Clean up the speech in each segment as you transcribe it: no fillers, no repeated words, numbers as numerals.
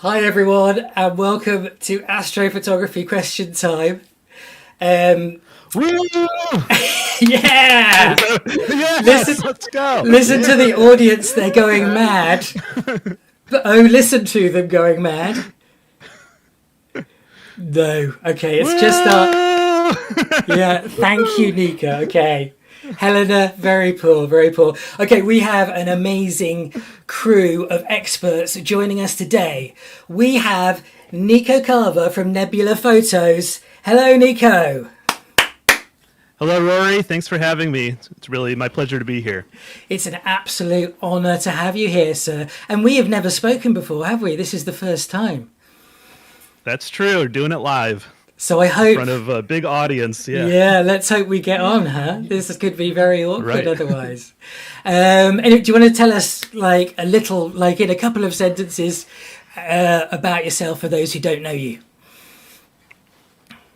Hi everyone, and welcome to Astrophotography question time. Woo! Yeah! Yes, let's go. Listen to the audience, they're going mad. Oh, listen to them going mad. No, okay, it's just our... Yeah, thank you, Nika, okay. Helena, very poor, very poor. Okay, we have an amazing crew of experts joining us today. We have Nico Carver from Nebula Photos. Hello, Nico. Hello, Rory. Thanks for having me. It's really my pleasure to be here. It's an absolute honour to have you here, sir. And we have never spoken before, have we? This is the first time. That's true. We're doing it live. So I hope... In front of a big audience, yeah. Yeah, let's hope we get on, huh? This could be very awkward Right. otherwise. And do you want to tell us, like, a little, like in a couple of sentences, about yourself for those who don't know you?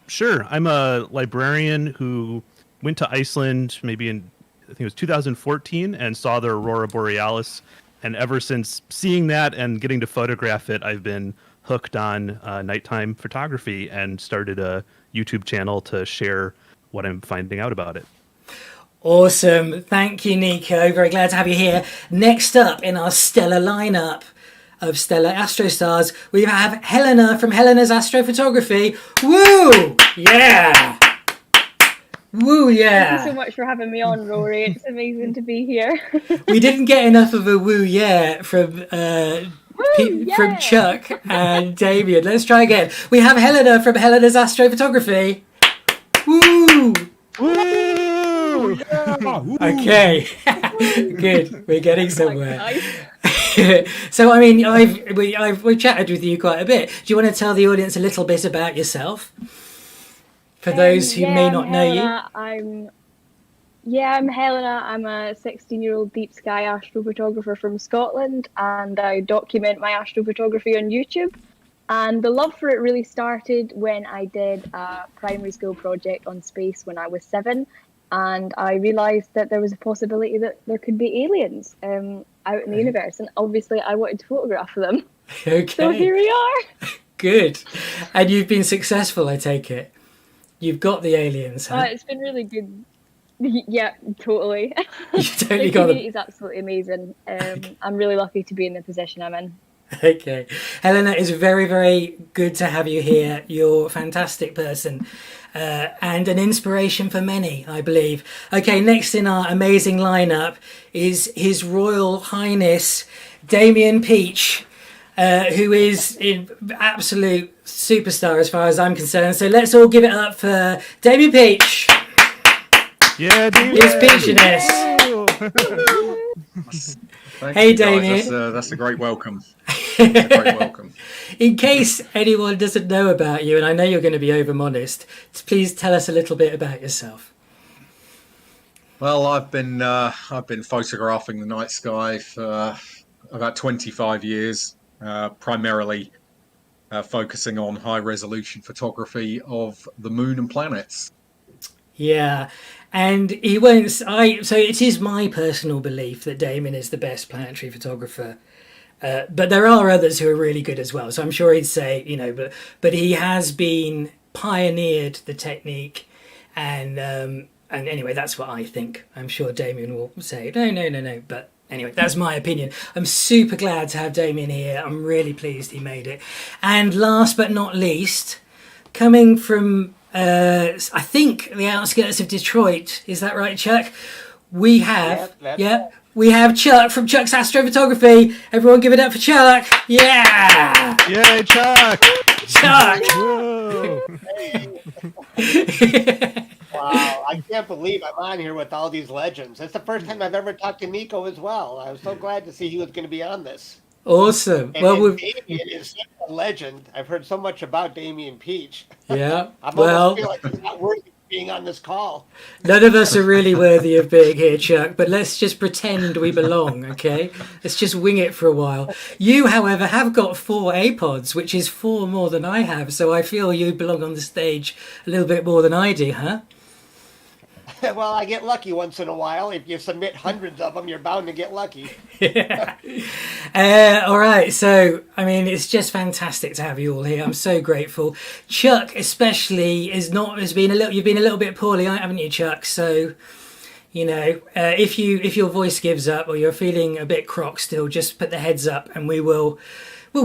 Sure. I'm a librarian who went to Iceland maybe in, I think it was 2014, and saw the Aurora Borealis. And ever since seeing that and getting to photograph it, I've been hooked on nighttime photography and started a YouTube channel to share what I'm finding out about it. Awesome. Thank you, Nico. Very glad to have you here. Next up in our stellar lineup of stellar astrostars, we have Helena from Helena's Astrophotography. Woo! Yeah! Woo, yeah! Thank you so much for having me on, Rory. It's amazing to be here. We didn't get enough of a woo, yeah, from from Chuck and Damien. Let's try again. We have Helena from Helena's Astrophotography. Woo! Woo! Yeah. Okay, good. We're getting somewhere. Nice. So, I mean, we've chatted with you quite a bit. Do you want to tell the audience a little bit about yourself? For those who may not know you. I'm Helena. I'm a 16-year-old deep sky astrophotographer from Scotland, and I document my astrophotography on YouTube. And the love for it really started when I did a primary school project on space when I was 7, and I realised that there was a possibility that there could be aliens out in the universe, and obviously I wanted to photograph them. Okay. So here we are. Good. And you've been successful, I take it. You've got the aliens, huh? It's been really good. Yeah, totally. You totally The got them. community is absolutely amazing. I'm really lucky to be in the position I'm in. Okay. Helena, it's very, very good to have you here. You're a fantastic person and an inspiration for many, I believe. Okay, next in our amazing lineup is His Royal Highness Damien Peach, who is an absolute superstar as far as I'm concerned. So let's all give it up for Damien Peach. Yeah, dude. His Peachiness. Hey, Damien. That's a great welcome. That's a great welcome. In case anyone doesn't know about you, and I know you're going to be over-modest, please tell us a little bit about yourself. Well, I've been photographing the night sky for about 25 years, primarily focusing on high-resolution photography of the moon and planets. Yeah, and he won't. So it is my personal belief that Damien is the best planetary photographer. But there are others who are really good as well. So I'm sure he'd say, but he has been pioneered the technique, and anyway, that's what I think. I'm sure Damien will say, no. But anyway, that's my opinion. I'm super glad to have Damien here. I'm really pleased he made it. And last but not least, coming from I think the outskirts of Detroit, is that right, Chuck? We have, we have Chuck from Chuck's Astrophotography. Everyone give it up for Chuck. Yeah! Yay, Chuck! Chuck! Whoa. Wow, I can't believe I'm on here with all these legends. That's the first time I've ever talked to Nico as well. I was so glad to see he was going to be on this. Awesome. And Damien is such a legend. I've heard so much about Damien Peach. Yeah. I almost feel like he's not worthy of being on this call. None of us are really worthy of being here, Chuck, but let's just pretend we belong, okay? Let's just wing it for a while. You, however, have got 4 APODs, which is 4 more than I have, so I feel you belong on the stage a little bit more than I do, huh? Well, I get lucky once in a while. If you submit hundreds of them, you're bound to get lucky. All right, so I mean, it's just fantastic to have you all here. I'm so grateful. Chuck, especially, has been a little. You've been a little bit poorly, haven't you, Chuck? So, if your voice gives up or you're feeling a bit crock still, just put the heads up, and we'll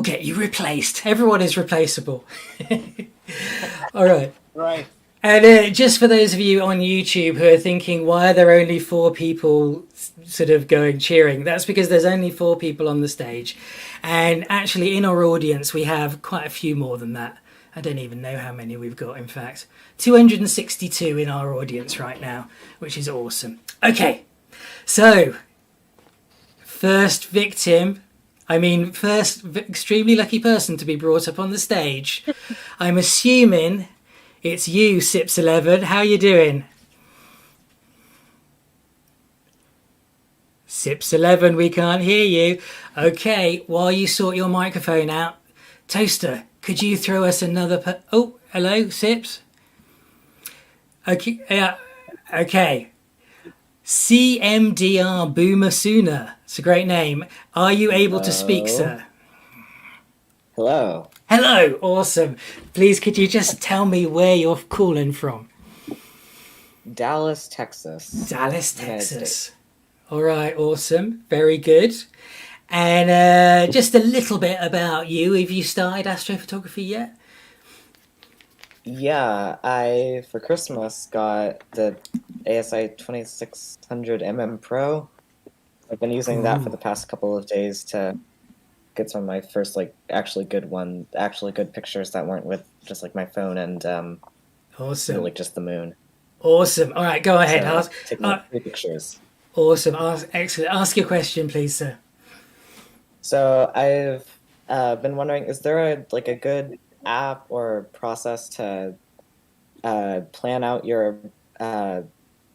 get you replaced. Everyone is replaceable. All right. Right. And just for those of you on YouTube who are thinking, why are there only 4 people sort of going cheering? That's because there's only 4 people on the stage. And actually in our audience, we have quite a few more than that. I don't even know how many we've got, in fact. 262 in our audience right now, which is awesome. Okay, so first extremely lucky person to be brought up on the stage. I'm assuming it's you, Sips11. How you doing? Sips11, we can't hear you. Okay, while you sort your microphone out, Toaster, could you throw us another... Oh, hello, Sips? Okay, yeah, okay. CMDR Boomer Sooner. It's a great name. Are you able to speak, sir? Hello. Hello, awesome. Please, could you just tell me where you're calling from? Dallas, Texas. Dallas, Texas. All right, awesome. Very good. And just a little bit about you. Have you started astrophotography yet? Yeah, I, for Christmas, got the ASI 2600 Pro. I've been using that for the past couple of days to get some of my first, actually good pictures that weren't with just, my phone and, awesome. just the moon. Awesome. All right, go ahead. So, taking 3 pictures. Awesome. Excellent. Ask your question, please, sir. So, I've been wondering, is there a good app or process to plan out your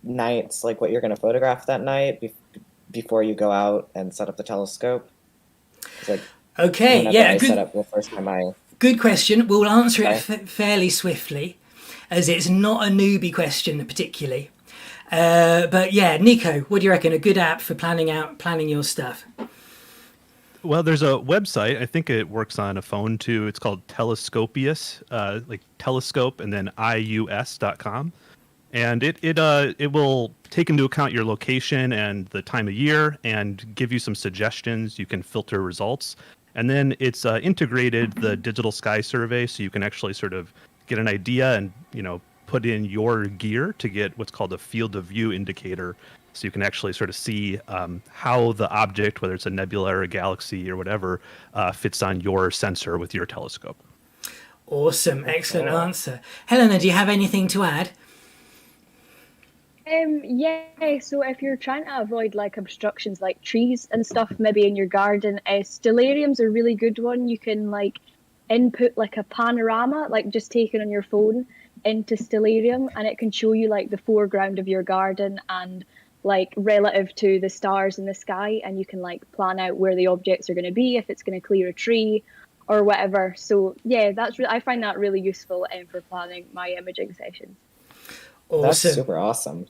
nights, what you're going to photograph that night before you go out and set up the telescope? Okay, yeah, good question. We'll answer it fairly swiftly, as it's not a newbie question particularly. But yeah, Nico, what do you reckon? A good app for planning your stuff? Well, there's a website. I think it works on a phone too. It's called Telescopius, like telescope and then ius.com. And it will take into account your location and the time of year and give you some suggestions. You can filter results. And then it's integrated the digital sky survey, so you can actually sort of get an idea and, put in your gear to get what's called a field of view indicator. So you can actually sort of see how the object, whether it's a nebula or a galaxy or whatever, fits on your sensor with your telescope. Awesome. Excellent answer. Helena, do you have anything to add? Yeah, so if you're trying to avoid obstructions like trees and stuff maybe in your garden, stellarium's a really good one. You can input a panorama, just taken on your phone into stellarium, and it can show you the foreground of your garden and relative to the stars in the sky, and you can plan out where the objects are going to be, if it's going to clear a tree or whatever. So yeah, I find that really useful for planning my imaging sessions. Awesome. That's super awesome.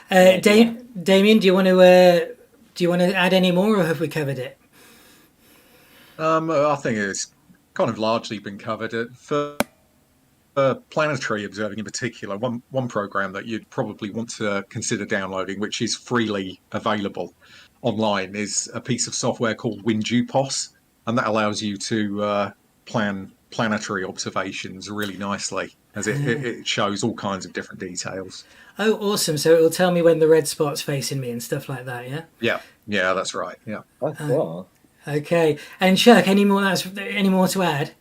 Damien, do you want to add any more, or have we covered it? I think it's kind of largely been covered. For planetary observing in particular, one program that you'd probably want to consider downloading, which is freely available online, is a piece of software called WinDuPos, and that allows you to plan planetary observations really nicely, as it shows all kinds of different details. Oh, awesome. So it will tell me when the red spot's facing me and stuff like that, yeah? Yeah, that's right, yeah. Oh, cool. Okay. And Chuck, any more to add?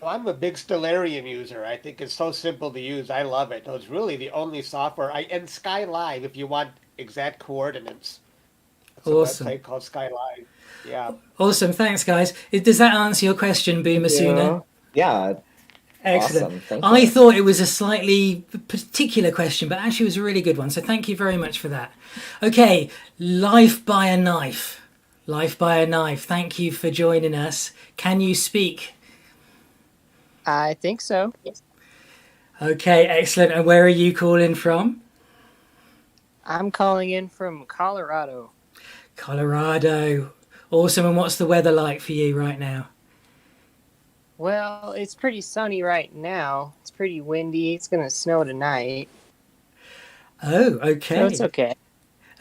Well, I'm a big Stellarium user. I think it's so simple to use. I love it. It's really the only software. And Sky Live, if you want exact coordinates. It's awesome. A website called Sky Live. Yeah. Awesome. Thanks, guys. Does that answer your question, Boomer Sooner? Yeah. Excellent. Awesome. Thank you. I thought it was a slightly particular question, but actually it was a really good one. So thank you very much for that. Okay, Life by a Knife. Life by a Knife. Thank you for joining us. Can you speak? I think so. Okay, excellent. And where are you calling from? I'm calling in from Colorado. Colorado. Awesome. And what's the weather like for you right now? Well, it's pretty sunny right now. It's pretty windy. It's going to snow tonight. Oh, okay. So it's okay.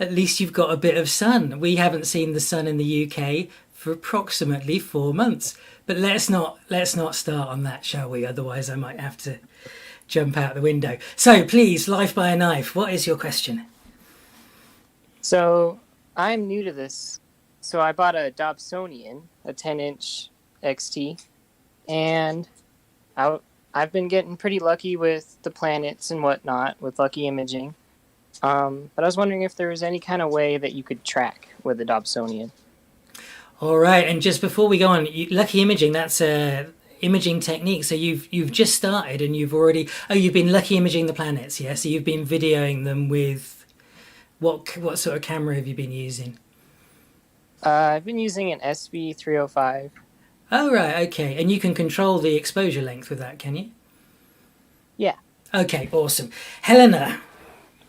At least you've got a bit of sun. We haven't seen the sun in the UK for approximately 4 months. But let's not start on that, shall we? Otherwise I might have to jump out the window. So please, life by a knife, what is your question? So I'm new to this. So I bought a Dobsonian, a 10-inch XT, and I've been getting pretty lucky with the planets and whatnot, with lucky imaging. But I was wondering if there was any kind of way that you could track with the Dobsonian. All right, and just before we go on, lucky imaging, that's a imaging technique. So you've just started and you've been lucky imaging the planets, yeah? So you've been videoing them with what sort of camera have you been using? I've been using an SB305. Oh, right, okay. And you can control the exposure length with that, can you? Yeah. Okay, awesome. Helena,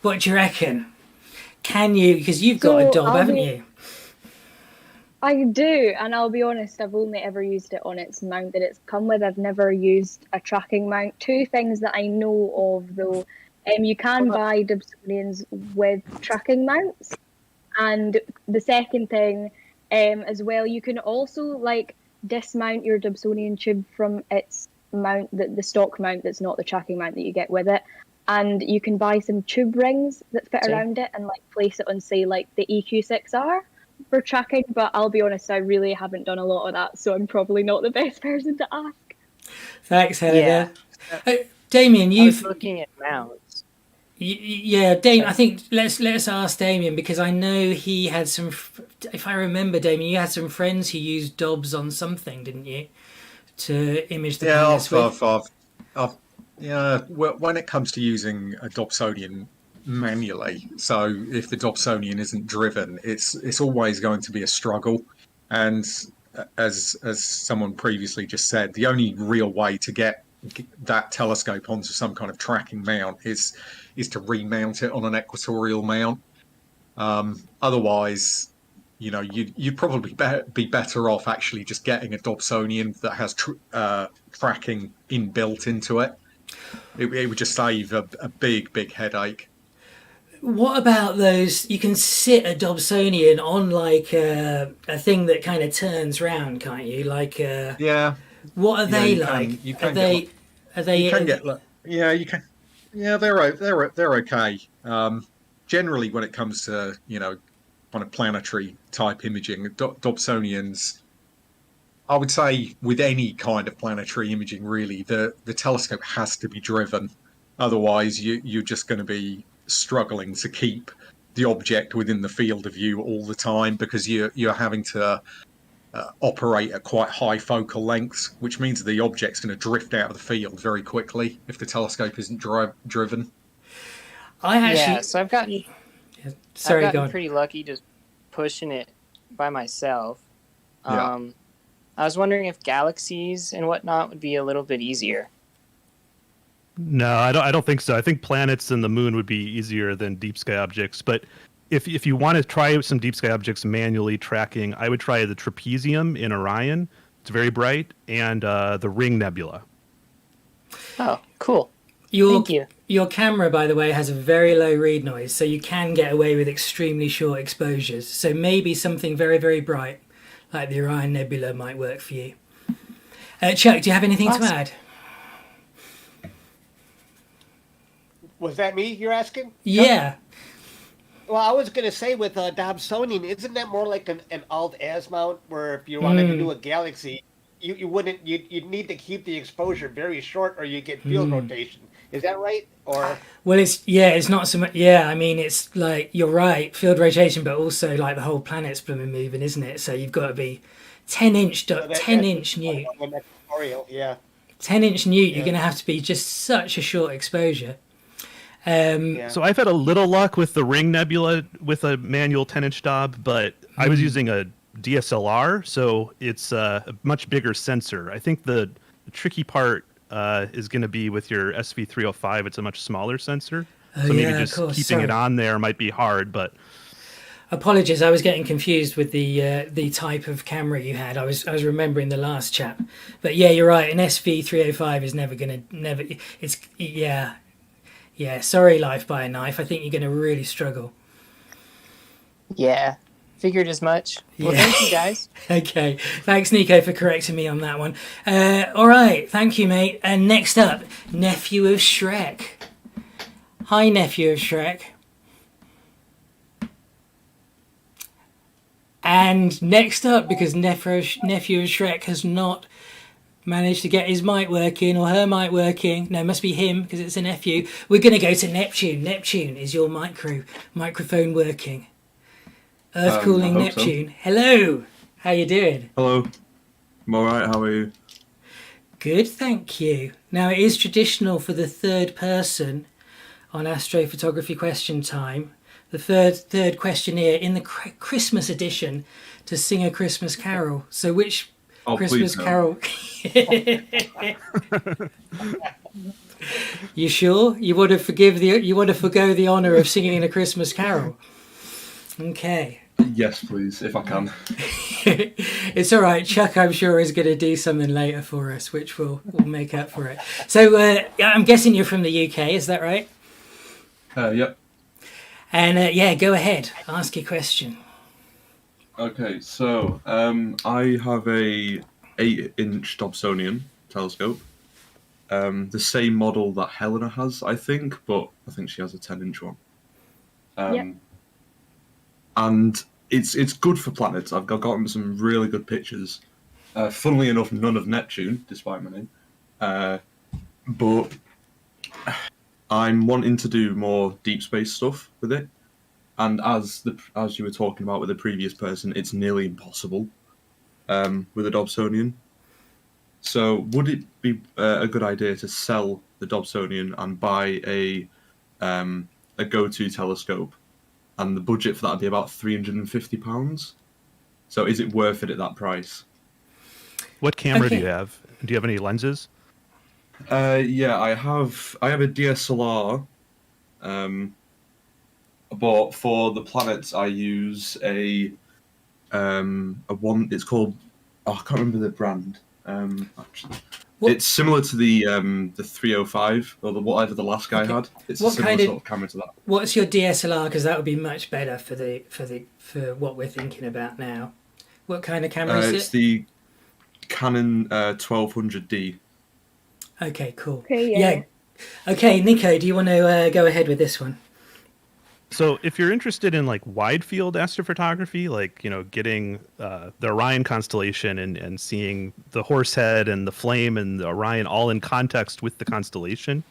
what do you reckon? Can you, because you've got a Dob, haven't you? I do, and I'll be honest, I've only ever used it on its mount that it's come with. I've never used a tracking mount. Two things that I know of, though, you can buy Dobsonians with tracking mounts. And the second thing, as well, you can also dismount your Dobsonian tube from its mount, the stock mount that's not the tracking mount that you get with it. And you can buy some tube rings that fit around it and place it on, say, the EQ6R for tracking. But I'll be honest, I really haven't done a lot of that, so I'm probably not the best person to ask. Thanks, Helena. Yeah. Damien, I was looking at mounts. Yeah, Damien. I think let's ask Damien, because I know he had some. If I remember, Damien, you had some friends who used Dobs on something, didn't you, to image the planets with? When it comes to using a Dobsonian manually, so if the Dobsonian isn't driven, it's always going to be a struggle. And as someone previously just said, the only real way to get that telescope onto some kind of tracking mount is to remount it on an equatorial mount. Otherwise, you'd probably be better off actually just getting a Dobsonian that has tracking inbuilt into it. It would just save a big headache. What about those? You can sit a Dobsonian on a thing that kind of turns round, can't you? Yeah. What are they like? You can get. Yeah, you can. Yeah, they're okay. Generally, when it comes to kind of planetary type imaging, Dobsonians, I would say with any kind of planetary imaging, really, the telescope has to be driven. Otherwise, you're just going to be struggling to keep the object within the field of view all the time, because you're having to operate at quite high focal lengths, which means the object's going to drift out of the field very quickly if the telescope isn't driven. So I've gotten pretty lucky just pushing it by myself. I was wondering if galaxies and whatnot would be a little bit easier. No, I don't think so. I think planets and the moon would be easier than deep sky objects. But if you want to try some deep sky objects manually tracking, I would try the trapezium in Orion. It's very bright, and the Ring Nebula. Oh, cool. Thank you. Your camera, by the way, has a very low read noise, so you can get away with extremely short exposures. So maybe something very, very bright, like the Orion Nebula, might work for you. Chuck, do you have anything to add? Was that me you're asking? Yeah. Well, I was going to say with Dobsonian, isn't that more like an alt-as mount, where if you wanted to do a galaxy, you'd need to keep the exposure very short, or you get field rotation. Is that right? Or it's not so much. Yeah, I mean, it's you're right, field rotation, but also the whole planet's blooming moving, isn't it? So you've got to be 10-inch newt. 10-inch newt. You're going to have to be just such a short exposure. So I've had a little luck with the Ring Nebula with a manual 10-inch Dob, but I was using a DSLR, so it's a much bigger sensor. I think the tricky part is going to be with your SV305. It's a much smaller sensor. Oh, So maybe yeah, of just course. keeping it Sorry. on there might be hard, but Apologies, I was getting confused with the type of camera you had. I was remembering the last chap, but yeah, you're right. An SV305 is never. It's yeah. Sorry, Life by a Knife. I think you're gonna really struggle. Yeah, figured as much. Well, Yeah. thank you guys. Okay, thanks, Nico, for correcting me on that one. All right, thank you, mate. And next up, Nephew of Shrek. Hi, Nephew of Shrek. And next up, because Nephew of Shrek has not managed to get his mic working or her mic working. No, it must be him because it's a nephew. We're going to go to Neptune. Neptune, is your microphone working? Earth cooling I hope so. Neptune. Hello. How you doing? Hello. I'm alright, how are you? Good, thank you. Now, it is traditional for the third person on Astrophotography Question Time, the third questionnaire in the Christmas edition, to sing a Christmas carol. So which Christmas please no. carol? You sure? You want to forgo the honour of singing a Christmas carol? Okay. Yes, please, if I can. It's all right. Chuck, I'm sure, is going to do something later for us, which will make up for it. So I'm guessing you're from the UK, is that right? Yep. And yeah, go ahead. Ask your question. Okay, so I have a 8-inch Dobsonian telescope. The same model that Helena has, I think, but I think she has a 10-inch one. Yep. And it's good for planets. I've gotten some really good pictures. Funnily enough, none of Neptune, despite my name. But I'm wanting to do more deep space stuff with it. And as you were talking about with the previous person, it's nearly impossible with a Dobsonian. So would it be a good idea to sell the Dobsonian and buy a GoTo telescope? And the budget for that would be about £350. So is it worth it at that price? what camera do Okay. you have? Do you have any lenses? Yeah, I have a DSLR, but for the planets I use a one. It's called, I can't remember the brand. Actually, What- it's similar to the 305 or whatever the last guy Okay. had. It's What a similar kind of- sort of camera to that. What's your DSLR? Because that would be much better for what we're thinking about now. What kind of camera is It's it? the Canon 1200D. Okay, cool. Okay, yeah. Okay, Nico, do you want to go ahead with this one? So if you're interested in like wide field astrophotography, like, getting the Orion constellation and seeing the Horsehead and the Flame and the Orion all in context with the constellation,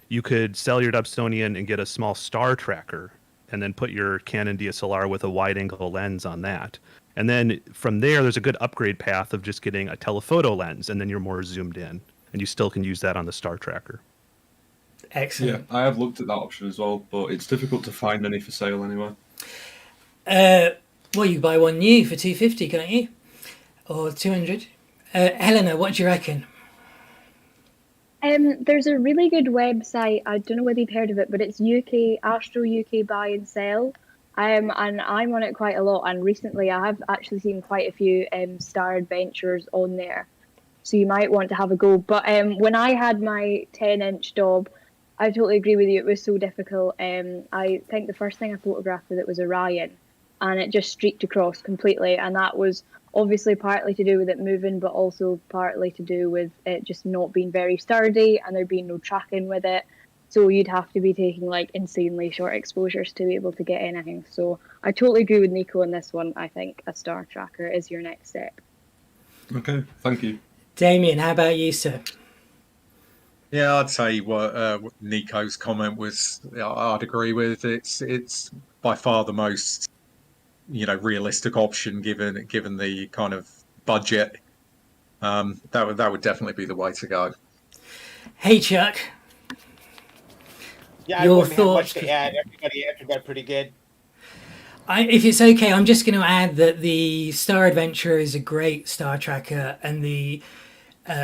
you could sell your Dobsonian and get a small star tracker and then put your Canon DSLR with a wide angle lens on that. And then from there's a good upgrade path of just getting a telephoto lens, and then you're more zoomed in, and you still can use that on the star tracker. Excellent. I have looked at that option as well, but it's difficult to find any for sale anywhere. Well, you can buy one new for $250, can't you? Or $200. Helena, what do you reckon? There's a really good website. I don't know whether you've heard of it, but it's Astro UK Buy and Sell. And I'm on it quite a lot. And recently, I have actually seen quite a few star adventures on there. So you might want to have a go. But when I had my 10-inch Dob, I totally agree with you. It was so difficult. I think the first thing I photographed with it was Orion, and it just streaked across completely. And that was obviously partly to do with it moving, but also partly to do with it just not being very sturdy and there being no tracking with it. So you'd have to be taking like insanely short exposures to be able to get anything. So I totally agree with Nico on this one. I think a star tracker is your next step. Okay, thank you. Damien, how about you, sir? Yeah, I'd say what Nico's comment was. I'd agree with. It's by far the most realistic option given the kind of budget. That would definitely be the way to go. Hey, Chuck. Yeah, I Your wouldn't have thoughts? much to add. Everybody answered that pretty good. If it's okay, I'm just going to add that the Star Adventurer is a great star tracker, and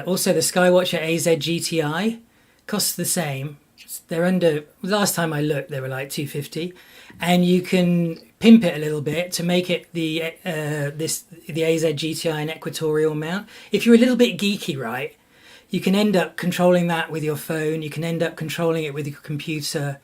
also the Skywatcher AZ GTI costs the same, they're under. Last time I looked, they were like 250, and you can pimp it a little bit to make it the AZ GTI and equatorial mount. If you're a little bit geeky, right, you can end up controlling that with your phone. You can end up controlling it with your computer.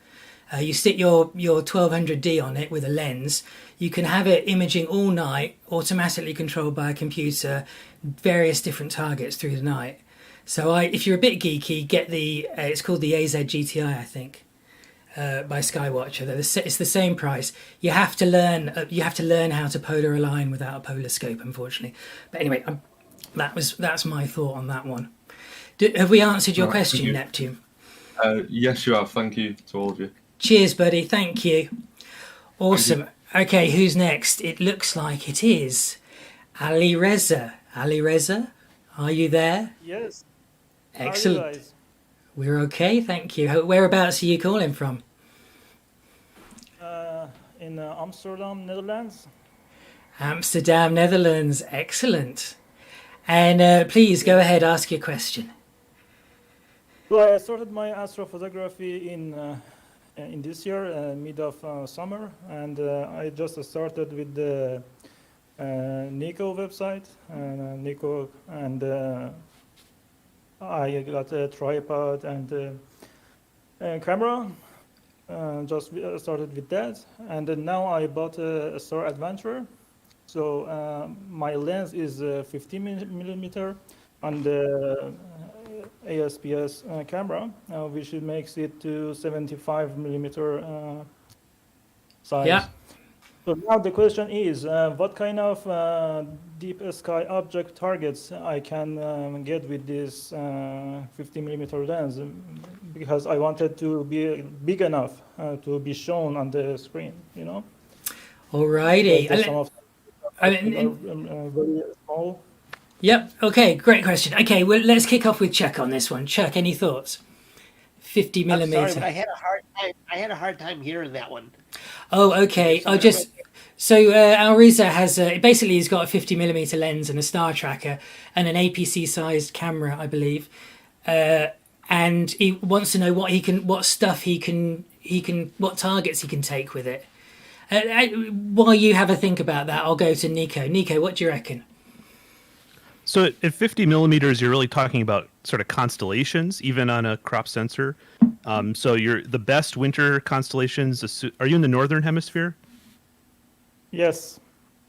You stick your 1200D on it with a lens. You can have it imaging all night, automatically controlled by a computer, various different targets through the night. So if you're a bit geeky, get the it's called the AZ GTI, I think, by Skywatcher. It's the same price. You have to learn how to polar align without a polar scope, unfortunately. But anyway, that's my thought on that one. Have we answered your question, you. Neptune? Yes, you have. Thank you to all of you. Cheers, buddy. Thank you. Awesome. Okay, who's next? It looks like it is Ali Reza. Ali Reza, are you there? Yes. Excellent. How are you guys? We're okay, thank you. Whereabouts are you calling from? In Amsterdam, Netherlands. Amsterdam, Netherlands. Excellent. And please go ahead, ask your question. Well, I started my astrophotography in this year, mid of summer, and I just started with the Nico website, Nico, and I got a tripod and a camera. Just started with that, and then now I bought a Star Adventure. So my lens is 50mm on the ASPS camera, which makes it to 75mm size. Yeah. So now the question is, what kind of deep sky object targets I can get with this 50mm lens? Because I wanted to be big enough to be shown on the screen, you know? Alrighty. Because some of them are very small. Yep. Okay. Great question. Okay. Well, let's kick off with Chuck on this one. Chuck, any thoughts? 50mm. I'm sorry, but I had a hard time hearing that one. Oh, okay. So Alriza has basically he's got a 50mm lens and a star tracker and an APC-sized camera, I believe, and he wants to know what targets he can take with it. While you have a think about that, I'll go to Nico. Nico, what do you reckon? So at 50mm, you're really talking about sort of constellations, even on a crop sensor. So the best winter constellations. Are you in the northern hemisphere? Yes.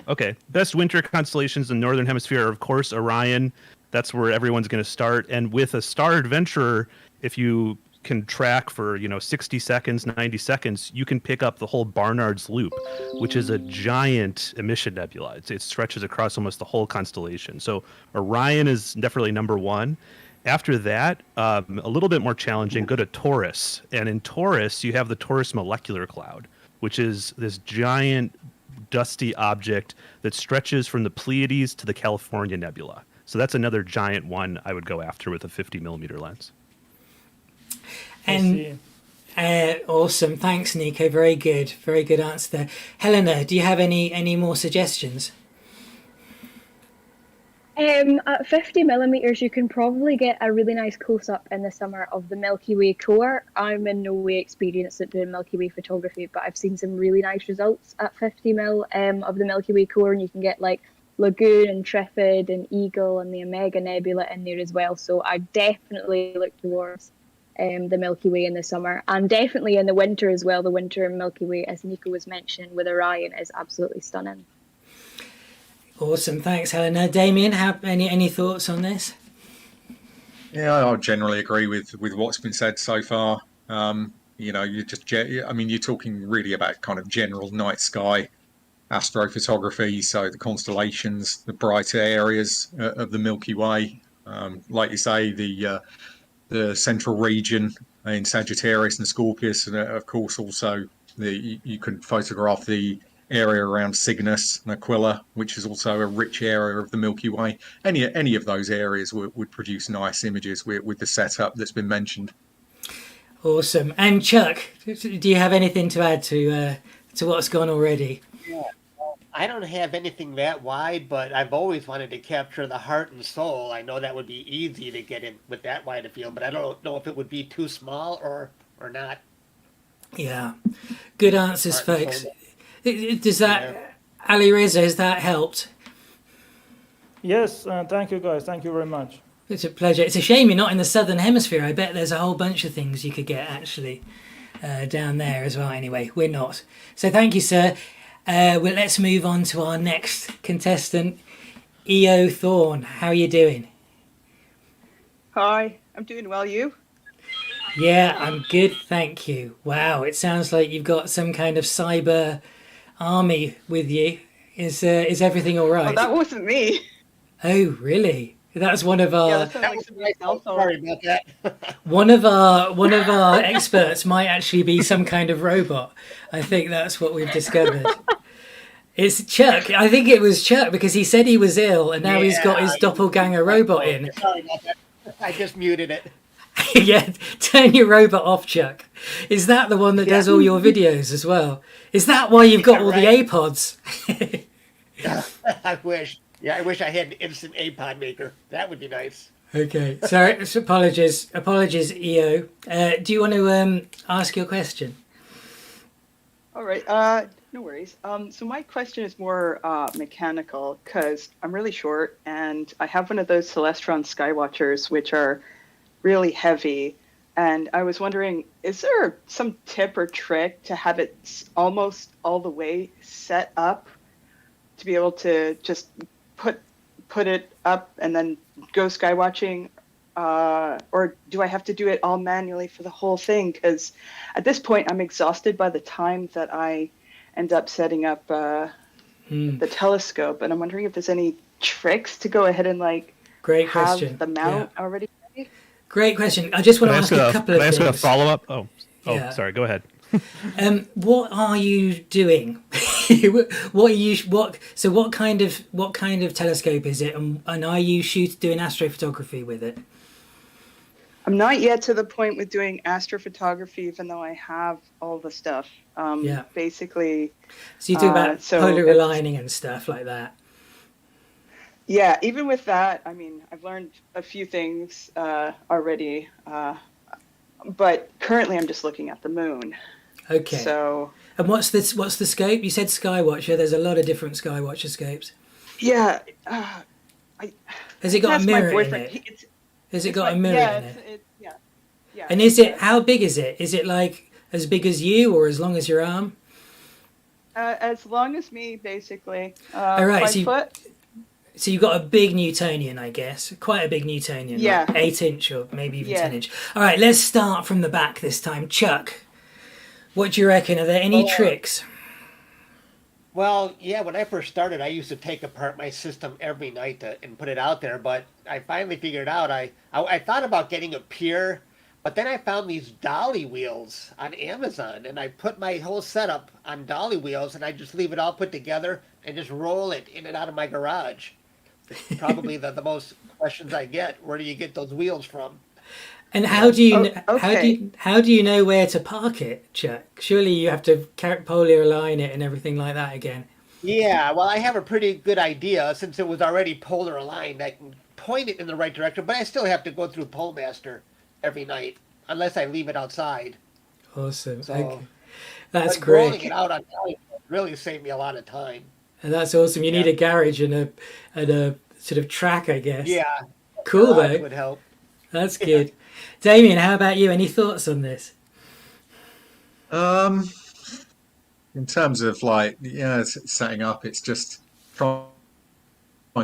Okay. Best winter constellations in the northern hemisphere are, of course, Orion. That's where everyone's going to start. And with a Star Adventurer, if you can track for 60 seconds, 90 seconds, you can pick up the whole Barnard's Loop, which is a giant emission nebula. It stretches across almost the whole constellation. So Orion is definitely number one. After that, a little bit more challenging, go to Taurus. And in Taurus, you have the Taurus Molecular Cloud, which is this giant dusty object that stretches from the Pleiades to the California Nebula. So that's another giant one I would go after with a 50mm lens. And awesome. Thanks, Nico. Very good answer there. Helena, do you have any more suggestions? At 50mm, you can probably get a really nice close-up in the summer of the Milky Way core. I'm in no way experienced at doing Milky Way photography, but I've seen some really nice results at 50mm of the Milky Way core, and you can get like Lagoon and Trifid and Eagle and the Omega Nebula in there as well. So I definitely look towards the Milky Way in the summer, and definitely in the winter as well. The winter Milky Way, as Nico was mentioning, with Orion is absolutely stunning. Awesome, thanks, Helena. Damien, have any thoughts on this? Yeah, I generally agree with what's been said so far. You're talking really about kind of general night sky astrophotography, so the constellations, the brighter areas of the Milky Way, like you say, the central region in Sagittarius and Scorpius, and of course also you can photograph the area around Cygnus and Aquila, which is also a rich area of the Milky Way. Any of those areas would produce nice images with the setup that's been mentioned. Awesome. And Chuck, do you have anything to add to what's gone already? Yeah. I don't have anything that wide, but I've always wanted to capture the heart and soul. I know that would be easy to get in with that wide a field, but I don't know if it would be too small or or not. Yeah. Good answers, Art and folks. soul. Does that, Ali Reza, has that helped? Yes, thank you guys. Thank you very much. It's a pleasure. It's a shame you're not in the southern hemisphere. I bet there's a whole bunch of things you could get actually down there as well. Anyway, we're not. So thank you, sir. Well, let's move on to our next contestant, EO Thorne. How are you doing? Hi, I'm doing well. You? Yeah, I'm good, thank you. Wow, it sounds like you've got some kind of cyber army with you. Is everything all right? Oh, that wasn't me. Oh, really? That's one of our Yeah, that sounds like somebody's cell phone. Sorry about that. one of our experts might actually be some kind of robot. I think that's what we've discovered. It's Chuck. I think it was Chuck because he said he was ill and now he's got his doppelganger robot in. Sorry about that. I just muted it. Yeah, turn your robot off, Chuck. Is that the one that does all your videos as well? Is that why you've got all the APODs? I wish. Yeah, I wish I had an instant APOD maker. That would be nice. Okay, sorry. Apologies, EO. Do you want to ask your question? All right. No worries. So my question is more mechanical because I'm really short and I have one of those Celestron Skywatchers which are really heavy. And I was wondering, is there some tip or trick to have it almost all the way set up to be able to just put it up and then go skywatching, or do I have to do it all manually for the whole thing? Because at this point, I'm exhausted by the time that I end up setting up the telescope, and I'm wondering if there's any tricks to go ahead and Great have question. the mount already ready. Great question. I just want to ask a couple of things. Can I ask a follow up? Oh, Yeah. sorry. Go ahead. What are you doing? What kind of telescope is it, and are you doing astrophotography with it? I'm not yet to the point with doing astrophotography, even though I have all the stuff. Basically. So you do about polar aligning and stuff like that. Yeah, even with that, I mean, I've learned a few things already, but currently I'm just looking at the moon. Okay. So. And what's the scope? You said Skywatcher. There's a lot of different Skywatcher scopes. Yeah. Has it got a mirror in it? Has it got a mirror in it? Yeah. And how big is it? Is it like as big as you or as long as your arm? As long as me, basically. All right, 5 foot. So you've got a big Newtonian, I guess. Quite a big Newtonian. Yeah. Like 8 inch or maybe even 10 inch. All right, let's start from the back this time. Chuck, what do you reckon? Are there any tricks? Well, yeah, when I first started, I used to take apart my system every night and put it out there, but I finally figured out, I thought about getting a pier, but then I found these dolly wheels on Amazon, and I put my whole setup on dolly wheels, and I just leave it all put together and just roll it in and out of my garage. It's probably the most questions I get. Where do you get those wheels from? And how do you know where to park it, Chuck? Surely you have to polar align it and everything like that again. Yeah, well, I have a pretty good idea since it was already polar aligned. I can point it in the right direction, but I still have to go through Polemaster every night unless I leave it outside. Awesome. So, okay. That's but great. Rolling it out on dolly really saved me a lot of time. And that's awesome. You need a garage and a sort of track, I guess. Yeah. Cool though. Would help. That's good. Yeah. Damien, how about you? Any thoughts on this? In terms of setting up, it's just trying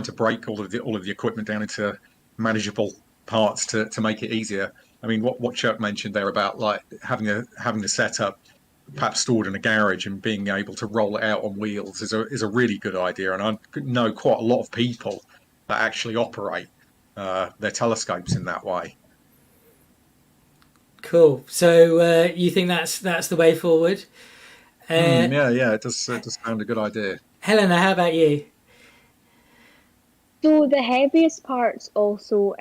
to break all of the equipment down into manageable parts to make it easier. I mean, what Chuck mentioned there about like having the setup perhaps stored in a garage and being able to roll it out on wheels is a really good idea. And I know quite a lot of people that actually operate their telescopes in that way. Cool. So you think that's the way forward? Yeah. It does sound a good idea. Helena, how about you? So the heaviest part's also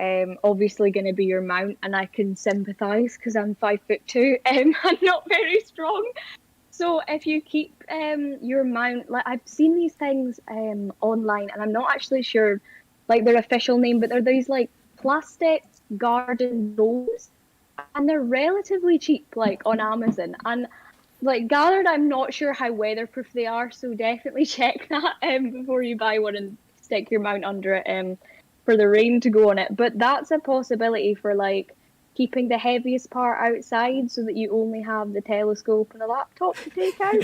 obviously going to be your mount, and I can sympathise because I'm 5'2". I'm not very strong. So if you keep your mount, like I've seen these things online, and I'm not actually sure like their official name, but they're these like plastic garden rows and they're relatively cheap, like on Amazon. And like gathered, I'm not sure how weatherproof they are, so definitely check that before you buy one and stick your mount under it for the rain to go on it. But that's a possibility for like keeping the heaviest part outside so that you only have the telescope and a laptop to take out.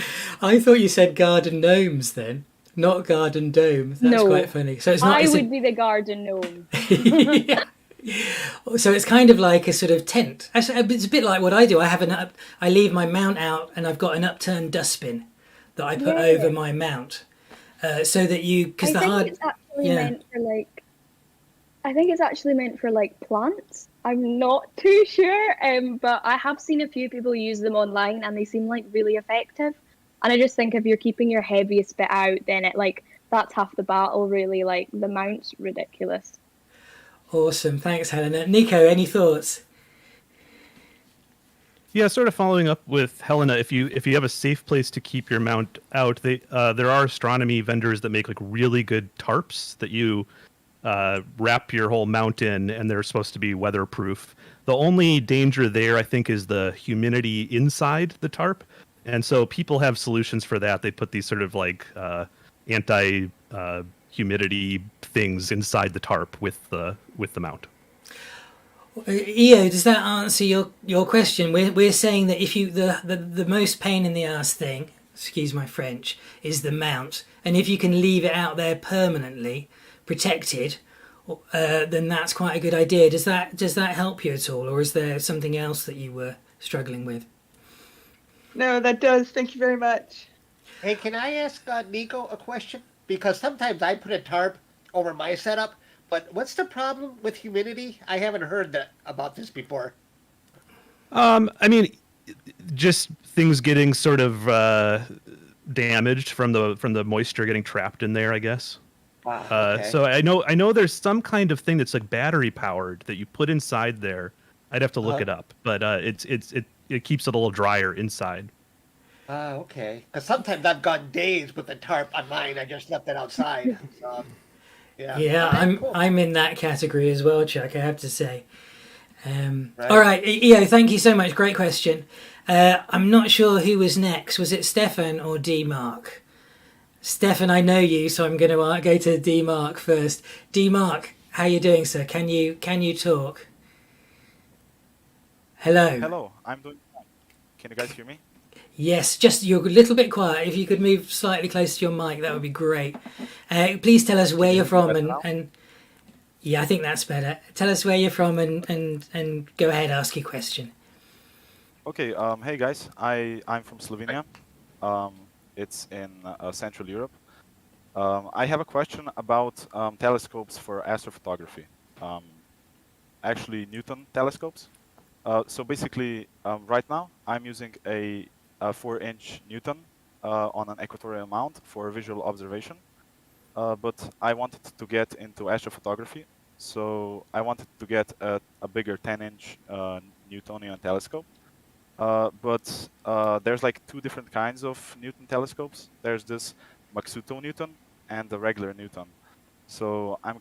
I thought you said garden gnomes then, not garden dome. That's No. quite funny. So it's not. I It's would be the garden gnome. Yeah. So it's kind of like a sort of tent. Actually, it's a bit like what I do. I leave my mount out, and I've got an upturned dustbin that I put Yeah. over my mount, so that because I think it's actually meant for like. I think it's actually meant for like plants. I'm not too sure, but I have seen a few people use them online, and they seem like really effective. And I just think if you're keeping your heaviest bit out, then it like that's half the battle. Really, like the mount's ridiculous. Awesome, thanks, Helena. Nico, any thoughts? Yeah, sort of following up with Helena. If you have a safe place to keep your mount out, there are astronomy vendors that make like really good tarps that you wrap your whole mount in, and they're supposed to be weatherproof. The only danger there, I think, is the humidity inside the tarp, and so people have solutions for that. They put these sort of like anti humidity things inside the tarp with the mount. Io, does that answer your question? We're saying that if you the most pain in the ass thing, excuse my French, is the mount, and if you can leave it out there permanently, protected, then that's quite a good idea. Does that help you at all, or is there something else that you were struggling with? No, that does. Thank you very much. Hey, can I ask Nico a question? Because sometimes I put a tarp over my setup, but what's the problem with humidity? I haven't heard about this before. I mean, just things getting sort of damaged from the moisture getting trapped in there, I guess. Wow, okay. So I know there's some kind of thing that's like battery powered that you put inside there. I'd have to look it up, but it keeps it a little drier inside. Okay. Because sometimes I've gone days with the tarp on mine. I just left it outside. Yeah. Yeah, Cool. I'm in that category as well, Chuck, I have to say. Right. All right, Io, thank you so much. Great question. I'm not sure who was next. Was it Stefan or D Mark? Stefan, I know you, so I'm going to go to D Mark first. D Mark, how you doing, sir? Can you talk? Hello. Hello, I'm doing fine. Can you guys hear me? Yes, just you're a little bit quiet. If you could move slightly closer to your mic, that would be great. Please tell us where you're from and yeah, I think that's better. Tell us where you're from and go ahead, ask your question. Okay, hey guys, I'm from Slovenia. It's in Central Europe. I have a question about telescopes for astrophotography. Actually, Newton telescopes. So basically, right now, I'm using a 4-inch Newton on an equatorial mount for visual observation. But I wanted to get into astrophotography, so I wanted to get a bigger 10-inch Newtonian telescope. But there's like two different kinds of Newton telescopes. There's this Maksuktov Newton and the regular Newton. So I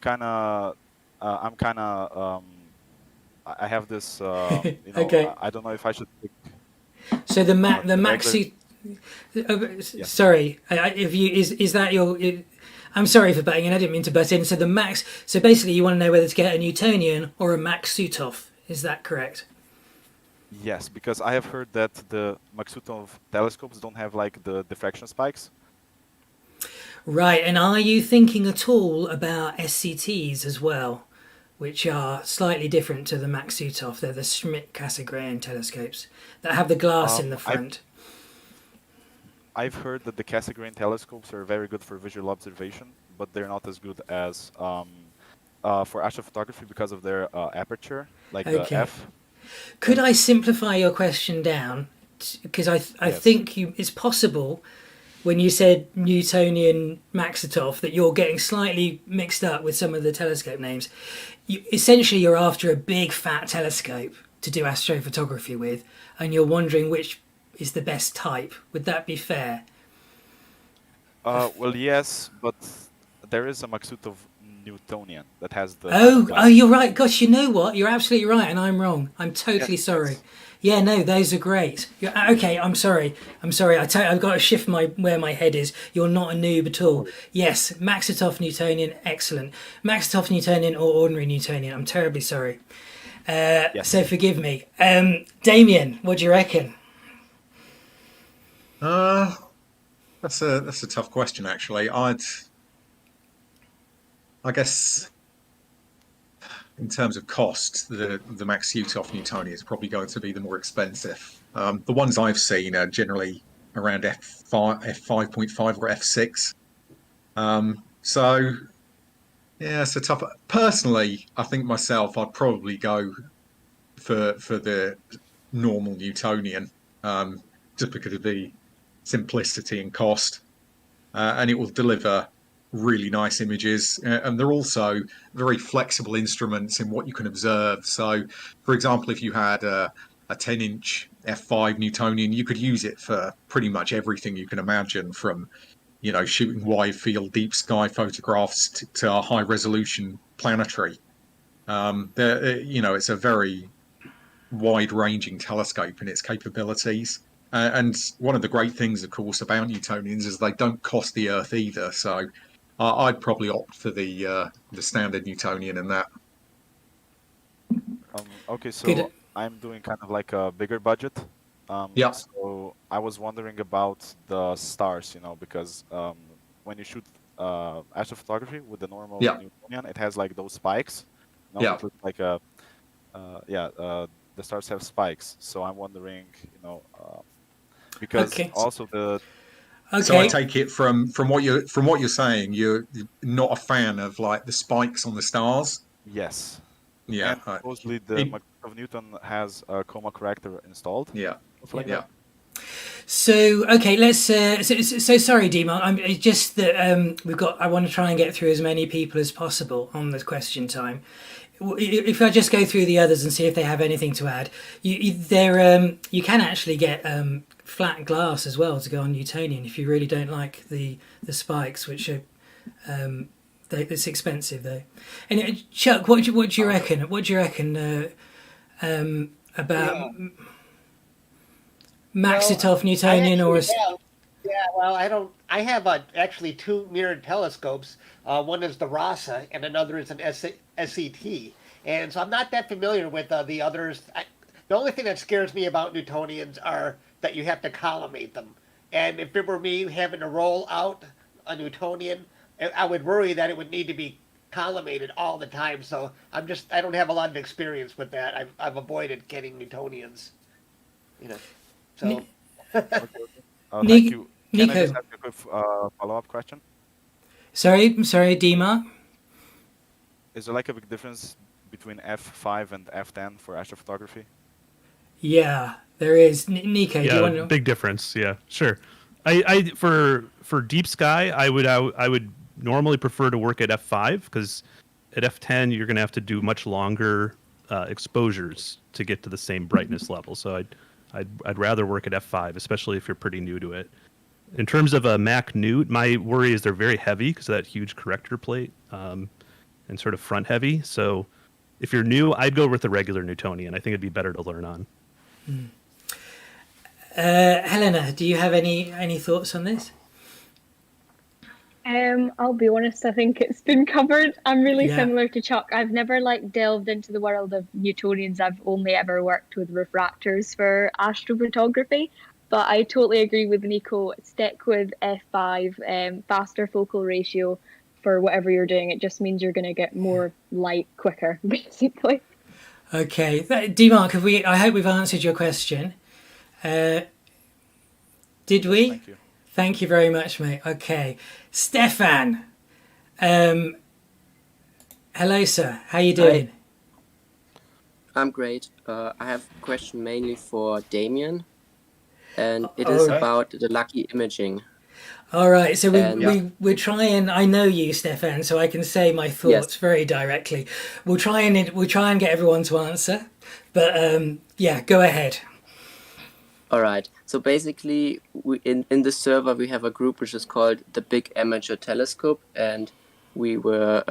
have this. Okay. I don't know if I should pick. So the regular- Maxi. Sorry, if you is that your? I'm sorry for butting in. I didn't mean to butt in. So the Max. So basically, you want to know whether to get a Newtonian or a Maksuktov. Is that correct? Yes, because I have heard that the Maksuktov telescopes don't have like the diffraction spikes. Right. And are you thinking at all about SCTs as well, which are slightly different to the Maksuktov? They're the Schmidt-Cassegrain telescopes that have the glass in the front. I've heard that the Cassegrain telescopes are very good for visual observation, but they're not as good as for astrophotography because of their aperture, like the f. Could I simplify your question down? Because I think it's possible when you said Newtonian Maksuktov that you're getting slightly mixed up with some of the telescope names. Essentially, you're after a big fat telescope to do astrophotography with, and you're wondering which is the best type. Would that be fair? Well, yes, but there is a Maksuktov Newtonian that has the. Oh, you're right. Gosh, you know what? You're absolutely right, and I'm wrong. I'm totally Yes, sorry. yes. Yeah, no, those are great. Okay, I'm sorry. I've got to shift where my head is. You're not a noob at all. Yes, Maksuktov Newtonian, excellent. Maksuktov Newtonian or ordinary Newtonian. I'm terribly sorry. So forgive me. Damien, what do you reckon? That's a tough question, actually. I guess in terms of cost, the Maksuktov Newtonian is probably going to be the more expensive. The ones I've seen are generally around f5.5 or f6. So yeah, it's a tough. Personally, I think myself, I'd probably go for the normal Newtonian, just because of the simplicity and cost, and it will deliver really nice images, and they're also very flexible instruments in what you can observe. So, for example, if you had a 10-inch f5 Newtonian, you could use it for pretty much everything you can imagine, from shooting wide field deep sky photographs to high resolution planetary. It's a very wide ranging telescope in its capabilities. And one of the great things, of course, about Newtonians is they don't cost the Earth either. So I'd probably opt for the standard Newtonian in that. Okay, so Good. I'm doing kind of like a bigger budget. Yeah. So I was wondering about the stars, because when you shoot astrophotography with the normal Yeah. Newtonian, it has like those spikes. Yeah. It looks like the stars have spikes. So I'm wondering, because Okay. also the So I Okay. take it from what you're saying, you're not a fan of like the spikes on the stars. yes. Yeah. And supposedly the Maksuktov Newton has a coma corrector installed. Yeah. Stuff like Yeah. that. So okay, let's. So sorry, Dima. It's just that I want to try and get through as many people as possible on the question time. If I just go through the others and see if they have anything to add, you can actually get flat glass as well to go on Newtonian if you really don't like the spikes, which are it's expensive though. And Chuck, what do you reckon? What do you reckon about Maksuktov Newtonian I have actually two mirrored telescopes. One is the Rasa, and another is an SCT. And so I'm not that familiar with the others. The only thing that scares me about Newtonians are that you have to collimate them. And if it were me having to roll out a Newtonian, I would worry that it would need to be collimated all the time. So I don't have a lot of experience with that. I've avoided getting Newtonians. So. Thank you. Can Nico. I just ask a quick follow-up question? Sorry, Dima. Is there like a big difference between f5 and f10 for astrophotography? Yeah, there is. Nico, do you want to? Big difference. Yeah, sure. I for deep sky, I would normally prefer to work at f5 because at f10 you're going to have to do much longer exposures to get to the same brightness level. So I'd rather work at f5, especially if you're pretty new to it. In terms of a Mac Newt, my worry is they're very heavy because of that huge corrector plate and sort of front heavy. So if you're new, I'd go with the regular Newtonian. I think it'd be better to learn on. Helena, do you have any thoughts on this? I'll be honest, I think it's been covered. I'm really Yeah. similar to Chuck. I've never delved into the world of Newtonians. I've only ever worked with refractors for astrophotography. But I totally agree with Nico. Stick with f5, faster focal ratio for whatever you're doing. It just means you're going to get more light quicker, basically. Okay, D-Mark, I hope we've answered your question. Did we? Thank you. Thank you very much, mate. Okay, Stefan. Hello, sir. How you doing? I'm great. I have a question mainly for Damien, and it is about the lucky imaging. All right, so we're trying. I know you, Stefan, so I can say my thoughts very directly. We'll try and get everyone to answer, but go ahead. All right. So basically, in the server we have a group which is called the Big Amateur Telescope, and we were.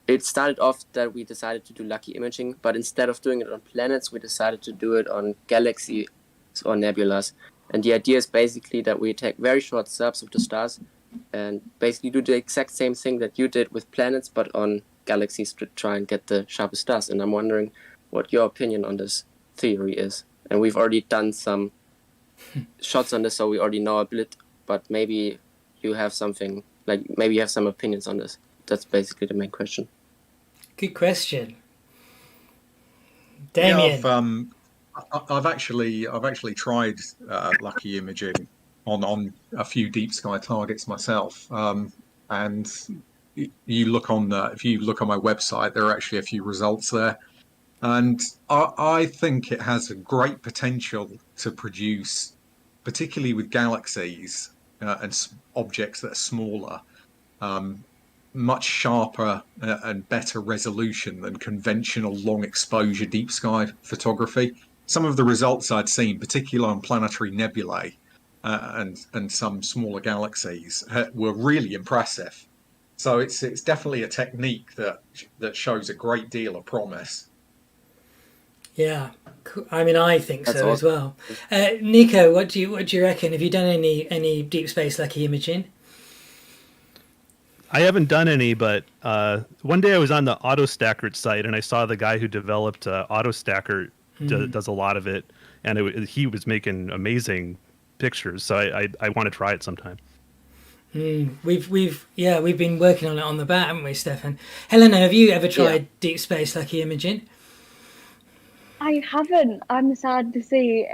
It started off that we decided to do lucky imaging, but instead of doing it on planets, we decided to do it on galaxies or nebulas. And the idea is basically that we take very short stubs of the stars and basically do the exact same thing that you did with planets, but on galaxies to try and get the sharpest stars. And I'm wondering what your opinion on this theory is. And we've already done some shots on this, so we already know a bit, but maybe you have something, like maybe you have some opinions on this. That's basically the main question. Good question. Damien. Yeah, I've actually tried lucky imaging on a few deep sky targets myself, and if you look on my website, there are actually a few results there, and I think it has a great potential to produce, particularly with galaxies and objects that are smaller, much sharper and better resolution than conventional long exposure deep sky photography. Some of the results I'd seen, particularly on planetary nebulae and some smaller galaxies, were really impressive. So it's definitely a technique that shows a great deal of promise. Yeah, I mean, I think so as well. Nico, what do you reckon? Have you done any deep space lucky imaging? I haven't done any, but one day I was on the AutoStacker site and I saw the guy who developed AutoStacker does a lot of it, and he was making amazing pictures. So I want to try it sometime. We've been working on it on the bat, haven't we, Stefan? Helena, have you ever tried deep space lucky imaging? I haven't, I'm sad to say,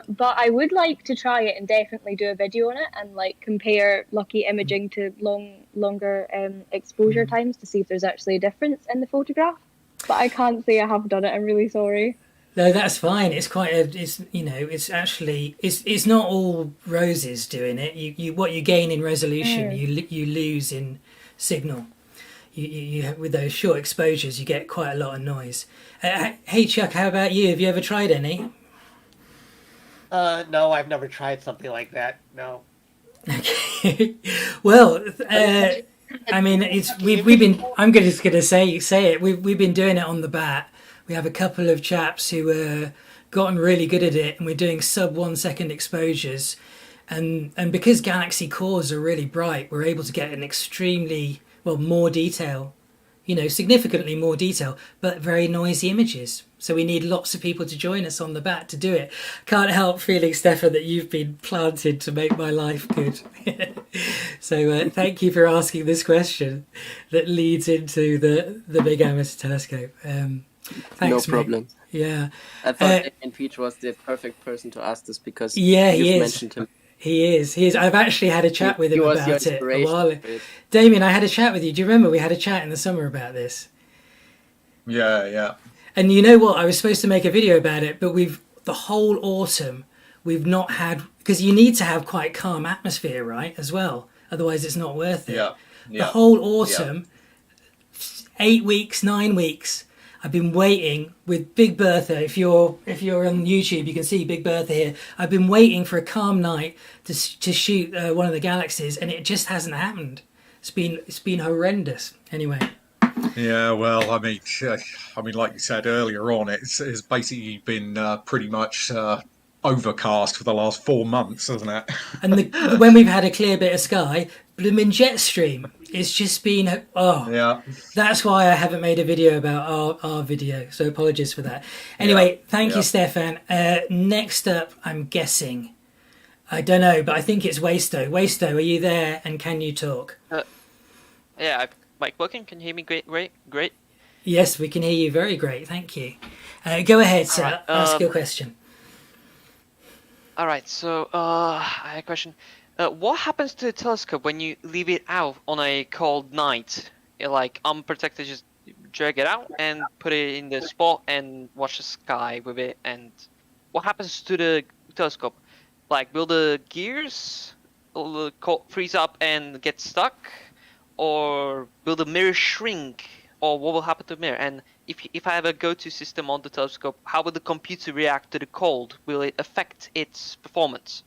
but I would like to try it and definitely do a video on it and like compare lucky imaging to longer exposure times to see if there's actually a difference in the photograph. But I can't say I have done it. I'm really sorry. No, that's fine. It's it's not all roses doing it. You what you gain in resolution, you lose in signal. You with those short exposures, you get quite a lot of noise. Hey Chuck, how about you? Have you ever tried any? No, I've never tried something like that. No. Okay. Well, I mean, we've been. I'm just going to say it. We've been doing it on the bat. We have a couple of chaps who gotten really good at it, and we're doing sub 1 second exposures, and because galaxy cores are really bright, we're able to get an extremely more detail, significantly more detail, but very noisy images. So we need lots of people to join us on the bat to do it. Can't help feeling, Stefan, that you've been planted to make my life good. So thank you for asking this question that leads into the Big Amateur Telescope. Thanks, no problem. Mate. Yeah. I thought Damien Peach was the perfect person to ask this because he mentioned him. He is. I've actually had a chat with him about it a while. Damien, I had a chat with you. Do you remember we had a chat in the summer about this? Yeah. And you know what? I was supposed to make a video about it, but the whole autumn we've not had, because you need to have quite calm atmosphere, right, as well. Otherwise, it's not worth it. Yeah. The whole autumn, 8 weeks, 9 weeks. I've been waiting with Big Bertha. If you're on YouTube, you can see Big Bertha here. I've been waiting for a calm night to shoot one of the galaxies, and it just hasn't happened. It's been horrendous. Anyway. Yeah, well, I mean, like you said earlier on, it's basically been pretty much overcast for the last 4 months, hasn't it? And when we've had a clear bit of sky, blooming jet stream. It's just been yeah. That's why I haven't made a video about our video. So apologies for that. Anyway, thank you, Stefan. Next up, I'm guessing. I don't know, but I think it's Waisto. Waisto, are you there and can you talk? Yeah, mic working. Can you hear me? Great. Yes, we can hear you very great. Thank you. Go ahead, sir. Right, ask your question. All right. So I have a question. What happens to the telescope when you leave it out on a cold night? Like unprotected, just drag it out and put it in the spot and watch the sky with it. And what happens to the telescope? Like, will the gears freeze up and get stuck? Or will the mirror shrink? Or what will happen to the mirror? And if I have a GoTo system on the telescope, how will the computer react to the cold? Will it affect its performance?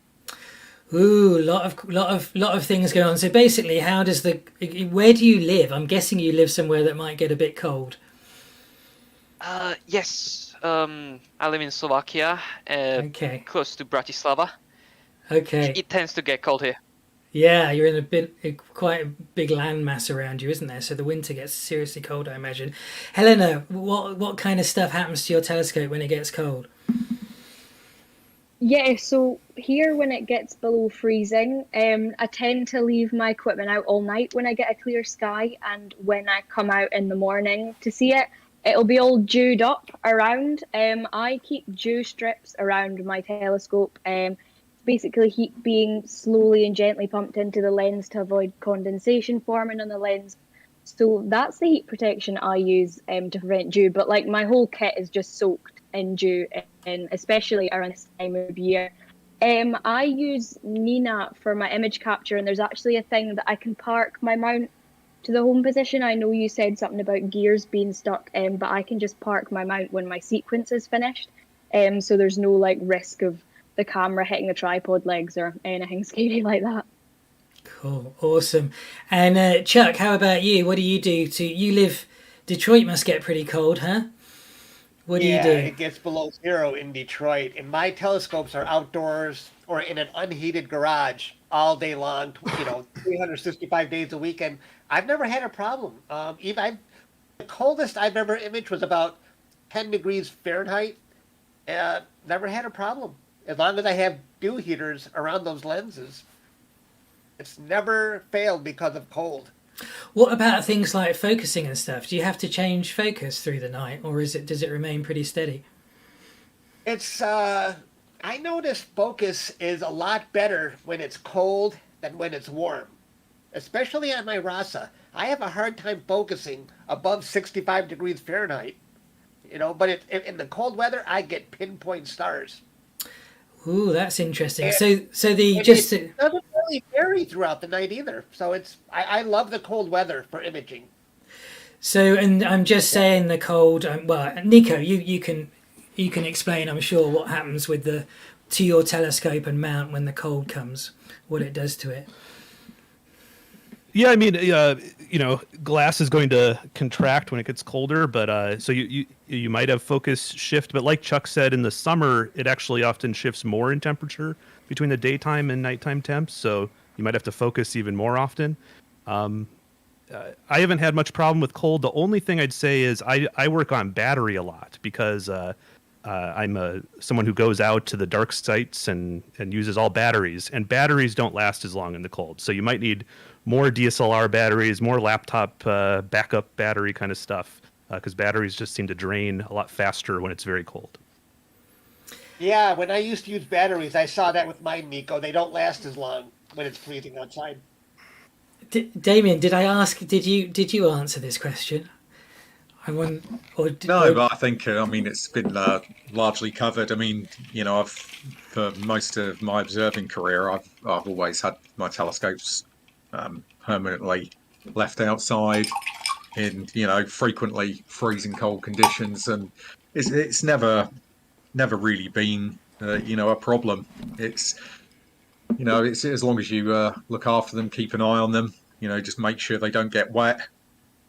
Ooh, lot of things going on. So basically, where do you live? I'm guessing you live somewhere that might get a bit cold. Yes. I live in Slovakia, Okay. close to Bratislava. Okay. It tends to get cold here. Yeah, you're in quite a big land mass around you, isn't there? So the winter gets seriously cold, I imagine. Helena, what kind of stuff happens to your telescope when it gets cold? Yeah, so here when it gets below freezing, I tend to leave my equipment out all night when I get a clear sky, and when I come out in the morning to see it, it'll be all dewed up around. I keep dew strips around my telescope. Basically heat being slowly and gently pumped into the lens to avoid condensation forming on the lens. So that's the heat protection I use to prevent dew. But like my whole kit is just soaked in dew, and especially around this time of year. I use Nina for my image capture, and there's actually a thing that I can park my mount to the home position. I know you said something about gears being stuck, but I can just park my mount when my sequence is finished. So there's no like risk of the camera hitting the tripod legs or anything scary like that. Cool, awesome. And Chuck, how about you? What do you do? You live? Detroit must get pretty cold, huh? What do you do? It gets below 0 in Detroit, and my telescopes are outdoors or in an unheated garage all day long. 365 days a week, and I've never had a problem. The coldest I've ever imaged was about 10 degrees Fahrenheit. Never had a problem. As long as I have dew heaters around those lenses, it's never failed because of cold. What about things like focusing and stuff? Do you have to change focus through the night, or does it remain pretty steady? It's I notice focus is a lot better when it's cold than when it's warm, especially on my Rasa. I have a hard time focusing above 65 degrees Fahrenheit. But in the cold weather, I get pinpoint stars. Ooh, that's interesting. And, it doesn't really vary throughout the night either. So I love the cold weather for imaging. So, and I'm just saying the cold. Well, Nico, you can explain. I'm sure what happens to your telescope and mount when the cold comes, what it does to it. Yeah, I mean, glass is going to contract when it gets colder, but so you might have focus shift, but like Chuck said, in the summer, it actually often shifts more in temperature between the daytime and nighttime temps, so you might have to focus even more often. I haven't had much problem with cold. The only thing I'd say is I work on battery a lot because I'm someone who goes out to the dark sites and uses all batteries, and batteries don't last as long in the cold, so you might need more DSLR batteries, more laptop backup battery kind of stuff, because batteries just seem to drain a lot faster when it's very cold. Yeah, when I used to use batteries, I saw that with mine, Nico. They don't last as long when it's freezing outside. Damien, did you answer this question? But I think it's been largely covered. For most of my observing career, I've always had my telescopes permanently left outside in frequently freezing cold conditions, and it's never really been a problem. It's as long as you look after them, keep an eye on them, just make sure they don't get wet.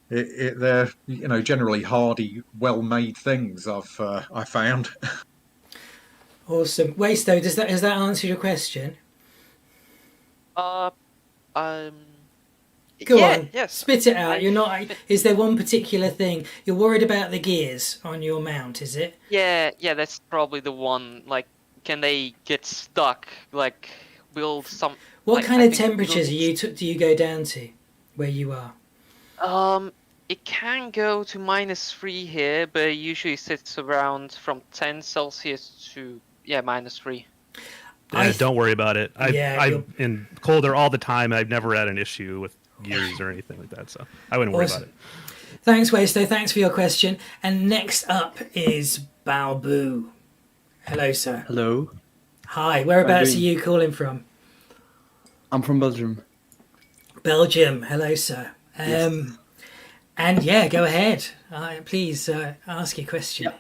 They're generally hardy, well-made things. I found. Awesome. Wasto, has that answered your question? Go on. Yes. Spit it out. You're not. Is there one particular thing you're worried about? The gears on your mount, is it? Yeah. That's probably the one. Like, can they get stuck? Like, will some? What kind of temperatures do you go down to where you are? It can go to -3 here, but it usually sits around from 10 Celsius to -3. Don't worry about it. I'm in colder all the time. I've never had an issue with gears or anything like that, so I wouldn't worry about it. Thanks, Wasto. Thanks for your question. And next up is Balboo. Hello, sir. Hello. Hi. Whereabouts are you calling from? I'm from Belgium. Belgium. Hello, sir. Yes. And yeah, go ahead. Please ask your question. Yeah.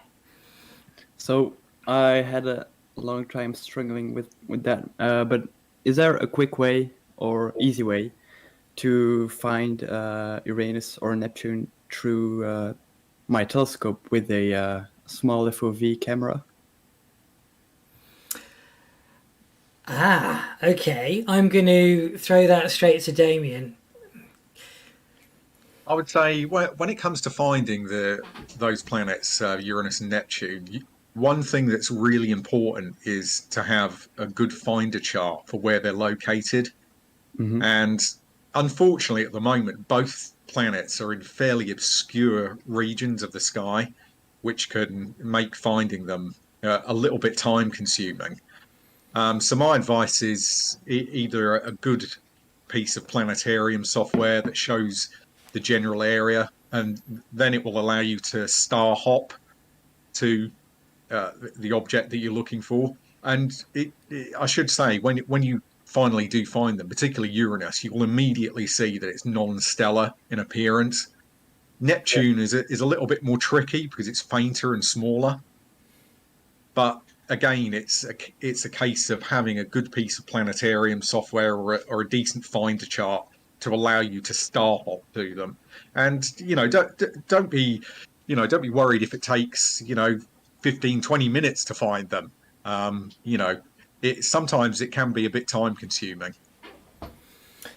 So I had a long time struggling with that, but is there a quick way or easy way to find Uranus or Neptune through my telescope with a small FOV camera? Ah, okay. I'm going to throw that straight to Damien. I would say when it comes to finding those planets, Uranus and Neptune, one thing that's really important is to have a good finder chart for where they're located. Mm-hmm. And unfortunately, at the moment, both planets are in fairly obscure regions of the sky, which can make finding them a little bit time consuming. So my advice is either a good piece of planetarium software that shows the general area, and then it will allow you to star hop to the object that you're looking for. And I should say, when you finally do find them, particularly Uranus, you will immediately see that it's non-stellar in appearance. Neptune is a little bit more tricky because it's fainter and smaller. But again, it's a case of having a good piece of planetarium software or a decent finder chart to allow you to star hop to them. And don't be worried if it takes 15, 20 minutes to find them. Sometimes it can be a bit time consuming.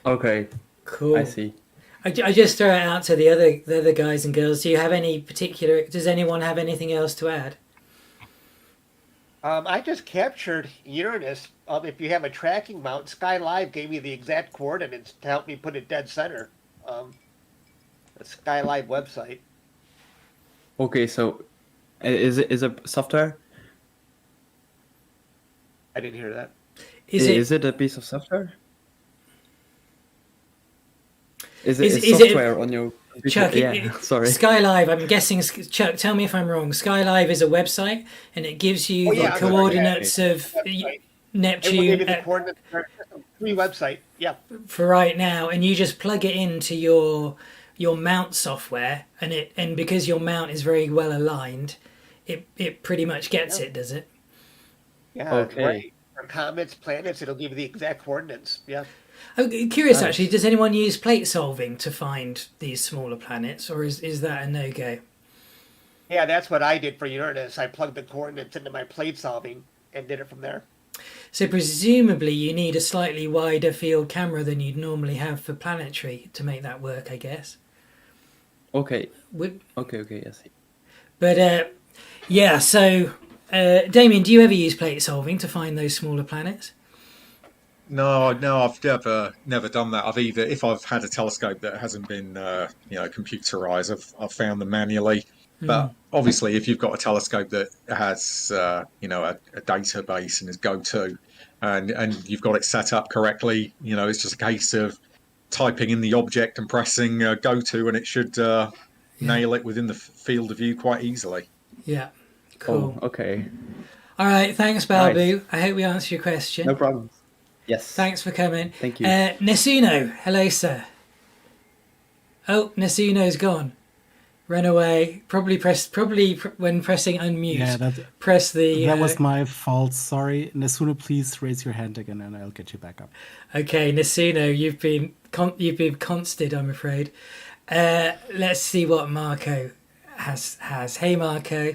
Okay, cool. I see. I just throw it out to the other guys and girls. Do you have any particular? Does anyone have anything else to add? I just captured Uranus. If you have a tracking mount, Sky Live gave me the exact coordinates to help me put it dead center. The Sky Live website. Okay, so is it software? I didn't hear that. Is it a piece of software? Is it Is software on your computer? Chuck, yeah, sorry. Sky Live, I'm guessing, Chuck, tell me if I'm wrong. Sky Live is a website and it gives you the coordinates of Neptune. It will give you the coordinates for a free website, yeah. For right now, and you just plug it into your mount software, and because your mount is very well aligned, it pretty much gets it, does it? Yeah, okay. Right. For comets, planets, it'll give you the exact coordinates, yeah. I'm curious, actually, does anyone use plate solving to find these smaller planets, or is that a no-go? Yeah, that's what I did for Uranus. I plugged the coordinates into my plate solving and did it from there. So presumably you need a slightly wider field camera than you'd normally have for planetary to make that work, I guess. Okay. Okay, yes. But yeah, so Damien, do you ever use plate solving to find those smaller planets? No, I've never done that. If I've had a telescope that hasn't been computerized, I've found them manually. But obviously, if you've got a telescope that has a database and is GoTo, and you've got it set up correctly, it's just a case of typing in the object and pressing GoTo, and it should nail it within the field of view quite easily. Yeah, cool. Oh, okay. All right, thanks, Balbu. Nice. I hope we answered your question. No problem. Yes. Thanks for coming. Thank you. Nasuno, hello, sir. Oh, Nasuno's gone. Run away. Probably when pressing unmute. Yeah, press the. That was my fault. Sorry, Nasuno, please raise your hand again, and I'll get you back up. Okay, Nasuno, you've been consted, I'm afraid. Let's see what Marco has. Hey, Marco.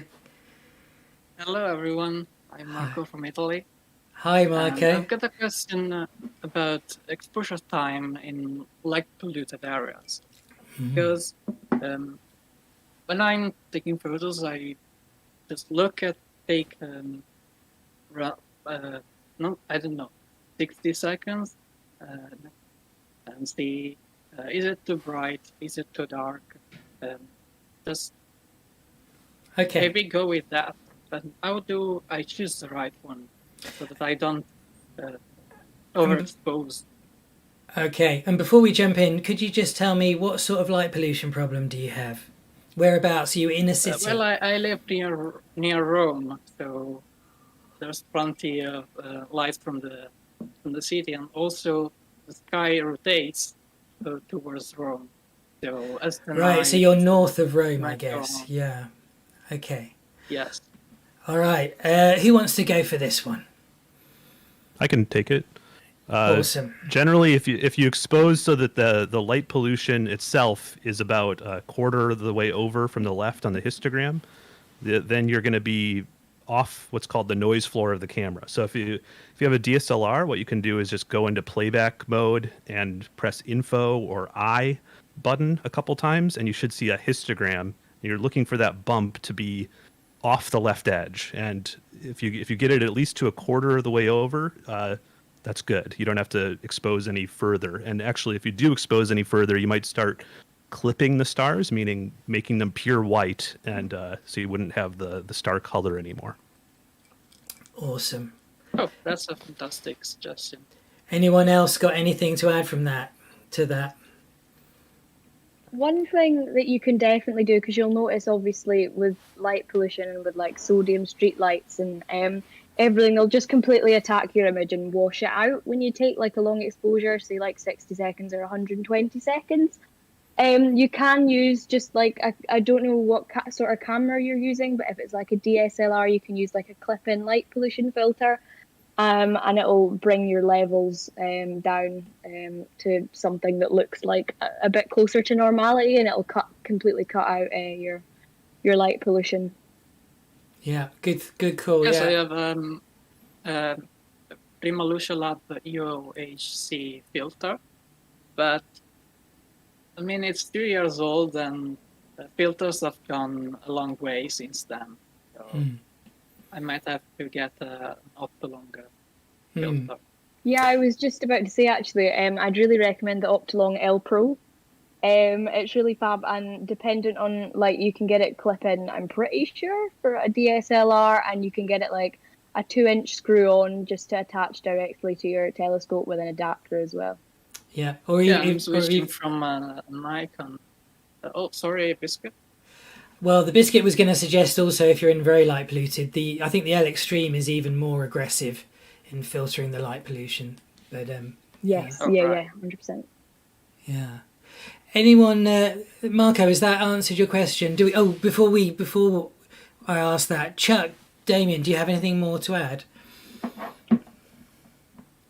Hello, everyone. I'm Marco from Italy. Hi, Marco. And I've got a question about exposure time in light polluted areas. Because when I'm taking photos, I just take I don't know, 60 seconds and see is it too bright, is it too dark? Just maybe go with that. But how do I choose the right one so that I don't overexpose? Okay, and before we jump in, could you just tell me what sort of light pollution problem do you have? Whereabouts are you in a city? Well, I live near Rome, so there's plenty of light from the city, and also the sky rotates towards Rome. So as the right, so you're north of Rome, I night guess. on. Yeah. Okay. Yes. All right. Who wants to go for this one? I can take it. Awesome. Generally, if you expose so that the light pollution itself is about a quarter of the way over from the left on the histogram, then you're going to be off what's called the noise floor of the camera. So if you have a DSLR, what you can do is just go into playback mode and press info or I button a couple times, and you should see a histogram. You're looking for that bump to be off the left edge, and if you get it at least to a quarter of the way over, that's good. You don't have to expose any further. And actually, if you do expose any further, you might start clipping the stars, meaning making them pure white, and so you wouldn't have the star color anymore. Awesome. Oh, that's a fantastic suggestion. Anyone else got anything to add from that to that? One thing that you can definitely do, because you'll notice obviously with light pollution and with like sodium street lights and everything, they'll just completely attack your image and wash it out when you take like a long exposure, say like 60 seconds or 120 seconds. You can use just like, I don't know what sort of camera you're using, but if it's like a DSLR, you can use like a clip-in light pollution filter, and it'll bring your levels down to something that looks like a bit closer to normality, and it'll completely cut out your light pollution. Yeah, good call. Yes, yeah. I have Primalucia Lab UOHC filter, but I mean it's 3 years old and the filters have gone a long way since then. So I might have to get an Optolong filter. Yeah, I was just about to say actually, I'd really recommend the Optolong L Pro. It's really fab, and dependent on like you can get it clip-in, I'm pretty sure, for a DSLR, and you can get it like a 2-inch screw-on just to attach directly to your telescope with an adapter as well. Yeah, I'm switching from Nikon. Oh, sorry, Biscuit. Well, the Biscuit was going to suggest also if you're in very light polluted, I think the L Extreme is even more aggressive in filtering the light pollution. But yes, yeah, yeah, 100%. Yeah. Anyone, Marco? Has that answered your question? Do we? Oh, before I ask that, Chuck, Damien, do you have anything more to add?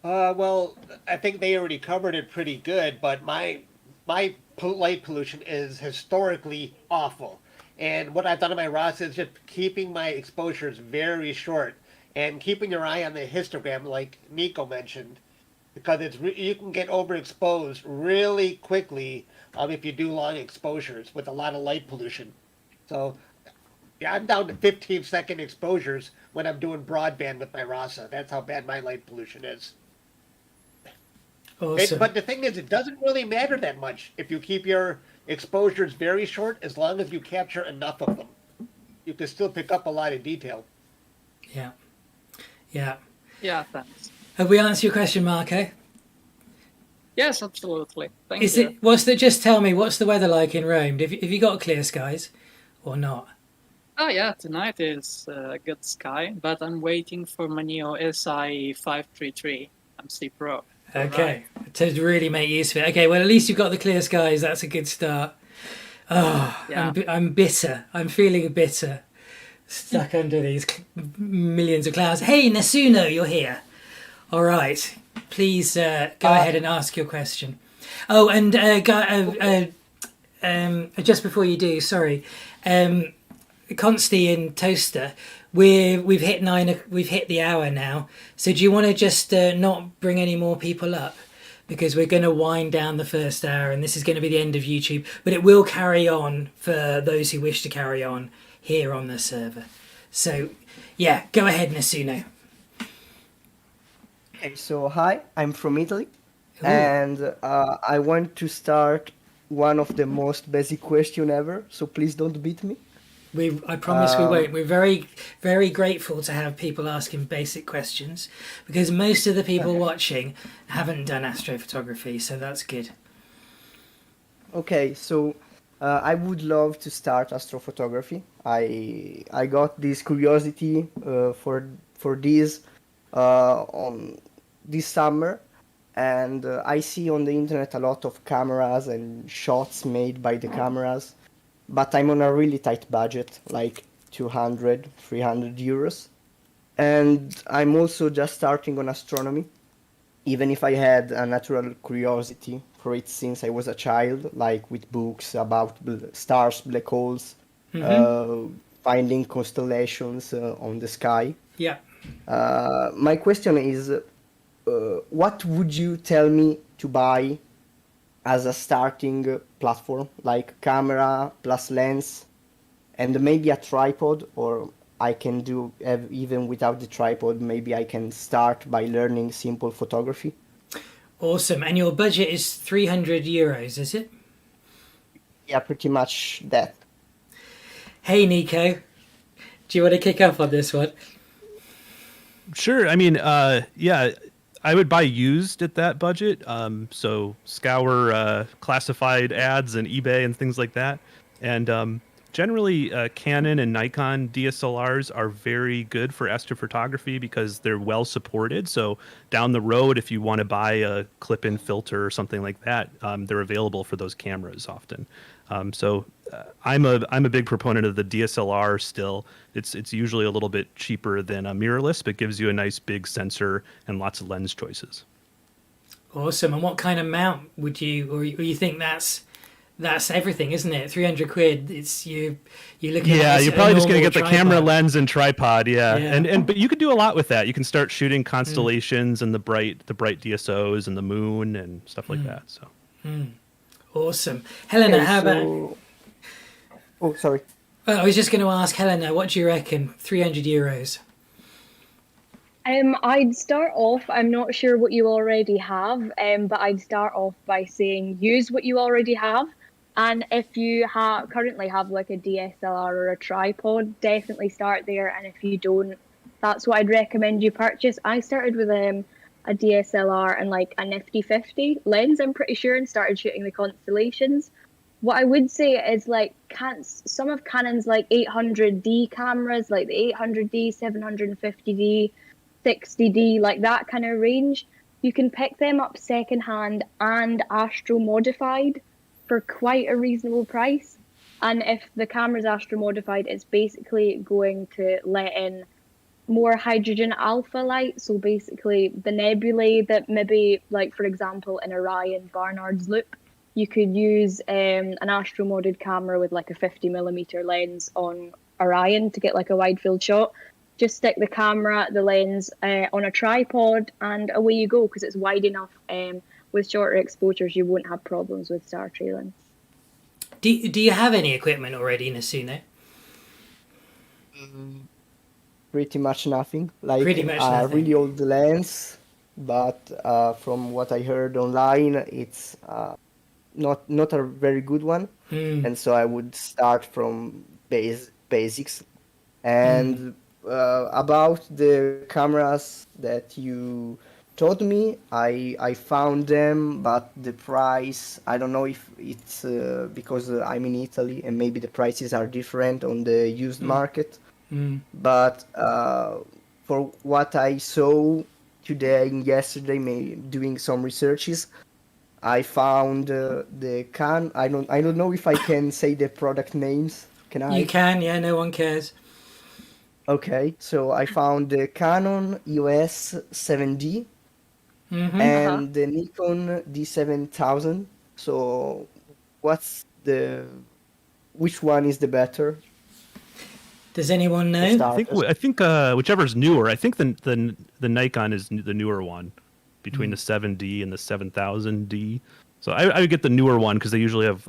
Well, I think they already covered it pretty good, but my light pollution is historically awful. And what I've done in my RASA is just keeping my exposures very short and keeping your eye on the histogram, like Nico mentioned, because you can get overexposed really quickly if you do long exposures with a lot of light pollution. So yeah, I'm down to 15-second exposures when I'm doing broadband with my RASA. That's how bad my light pollution is. Awesome. But the thing is, it doesn't really matter that much if you keep your exposures very short, as long as you capture enough of them. You can still pick up a lot of detail. Yeah. Yeah. Yeah, thanks. Have we answered your question, Marco? Yes, absolutely. Thank you. Just tell me, what's the weather like in Rome? Have you got clear skies or not? Oh yeah, tonight is good sky, but I'm waiting for my Neo SI 533 MC Pro. Okay, to really make use of it. Okay, well at least you've got the clear skies. That's a good start. Oh, yeah. I'm bitter. I'm feeling bitter. Stuck under these millions of clouds. Hey, Nasuno, you're here. All right. Please go ahead and ask your question. Oh, and just before you do, sorry, Consti and Toaster, we've hit the hour now. So do you want to just not bring any more people up, because we're going to wind down the first hour, and this is going to be the end of YouTube, but it will carry on for those who wish to carry on here on the server. So yeah, go ahead, Nasuno. Okay, so hi, I'm from Italy. Ooh. And I want to start one of the most basic question ever, so please don't beat me. I promise we won't. We're very, very grateful to have people asking basic questions, because most of the people watching haven't done astrophotography, so that's good. Okay, so I would love to start astrophotography. I got this curiosity for this on this summer, and I see on the internet a lot of cameras and shots made by the cameras, but I'm on a really tight budget, like 200, 300 euros. And I'm also just starting on astronomy. even if I had a natural curiosity for it since I was a child, like with books about stars, black holes, finding constellations on the sky. Yeah. My question is, what would you tell me to buy as a starting platform, like camera plus lens, and maybe a tripod, or I can do even without the tripod. Maybe I can start by learning simple photography. Awesome. And your budget is €300, is it? Yeah, pretty much that. Hey, Nico. Do you want to kick off on this one? Sure. I mean, yeah, I would buy used at that budget. So scour classified ads and eBay and things like that. And generally, Canon and Nikon DSLRs are very good for astrophotography because they're well supported. So down the road, if you want to buy a clip-in filter or something like that, they're available for those cameras often. So I'm a big proponent of the DSLR still. It's usually a little bit cheaper than a mirrorless, but gives you a nice big sensor and lots of lens choices. Awesome. And what kind of mount would you, or you think that's everything, isn't it? 300 quid. It's you're looking. Yeah, at you're probably just gonna get the tripod. camera, lens, and tripod. Yeah. Yeah. But you could do a lot with that. You can start shooting constellations and the bright DSOs and the moon and stuff like that. So. Awesome. Helena, Okay, how about? Oh, sorry. Well, I was just going to ask Helena, what do you reckon? €300. I'd start off, I'm not sure what you already have, but I'd start off by saying use what you already have. And if you currently have like a DSLR or a tripod, definitely start there. And if you don't, that's what I'd recommend you purchase. I started with a DSLR and like a nifty 50 lens, I'm pretty sure, and started shooting the constellations. What I would say is like some of Canon's like 800D cameras, like the 800D, 750D, 60D, like that kind of range, you can pick them up secondhand and Astro modified for quite a reasonable price. And if the camera's Astro modified, it's basically going to let in more hydrogen alpha light. So basically the nebulae that maybe, like for example in Orion, Barnard's Loop, you could use an Astro modded camera with like a 50mm lens on Orion to get like a wide field shot. Just stick the camera, the lens on a tripod and away you go, because it's wide enough. With shorter exposures you won't have problems with star trailing. Do you have any equipment already, Nasuno? Pretty much nothing. Like Pretty much nothing. Really old lens, but from what I heard online, it's not a very good one, and so I would start from basics. And about the cameras that you told me, I found them, but the price, I don't know if it's because I'm in Italy and maybe the prices are different on the used market. But for what I saw today and yesterday, doing some researches, I found the I don't know if I can say the product names. Can I? You can, yeah. No one cares. Okay, so I found the Canon EOS 7D and the Nikon D7000. So, which one is the better? Does anyone know? I think whichever's newer. I think the Nikon is the newer one, between the 7D and the 7000D. So I would get the newer one because they usually have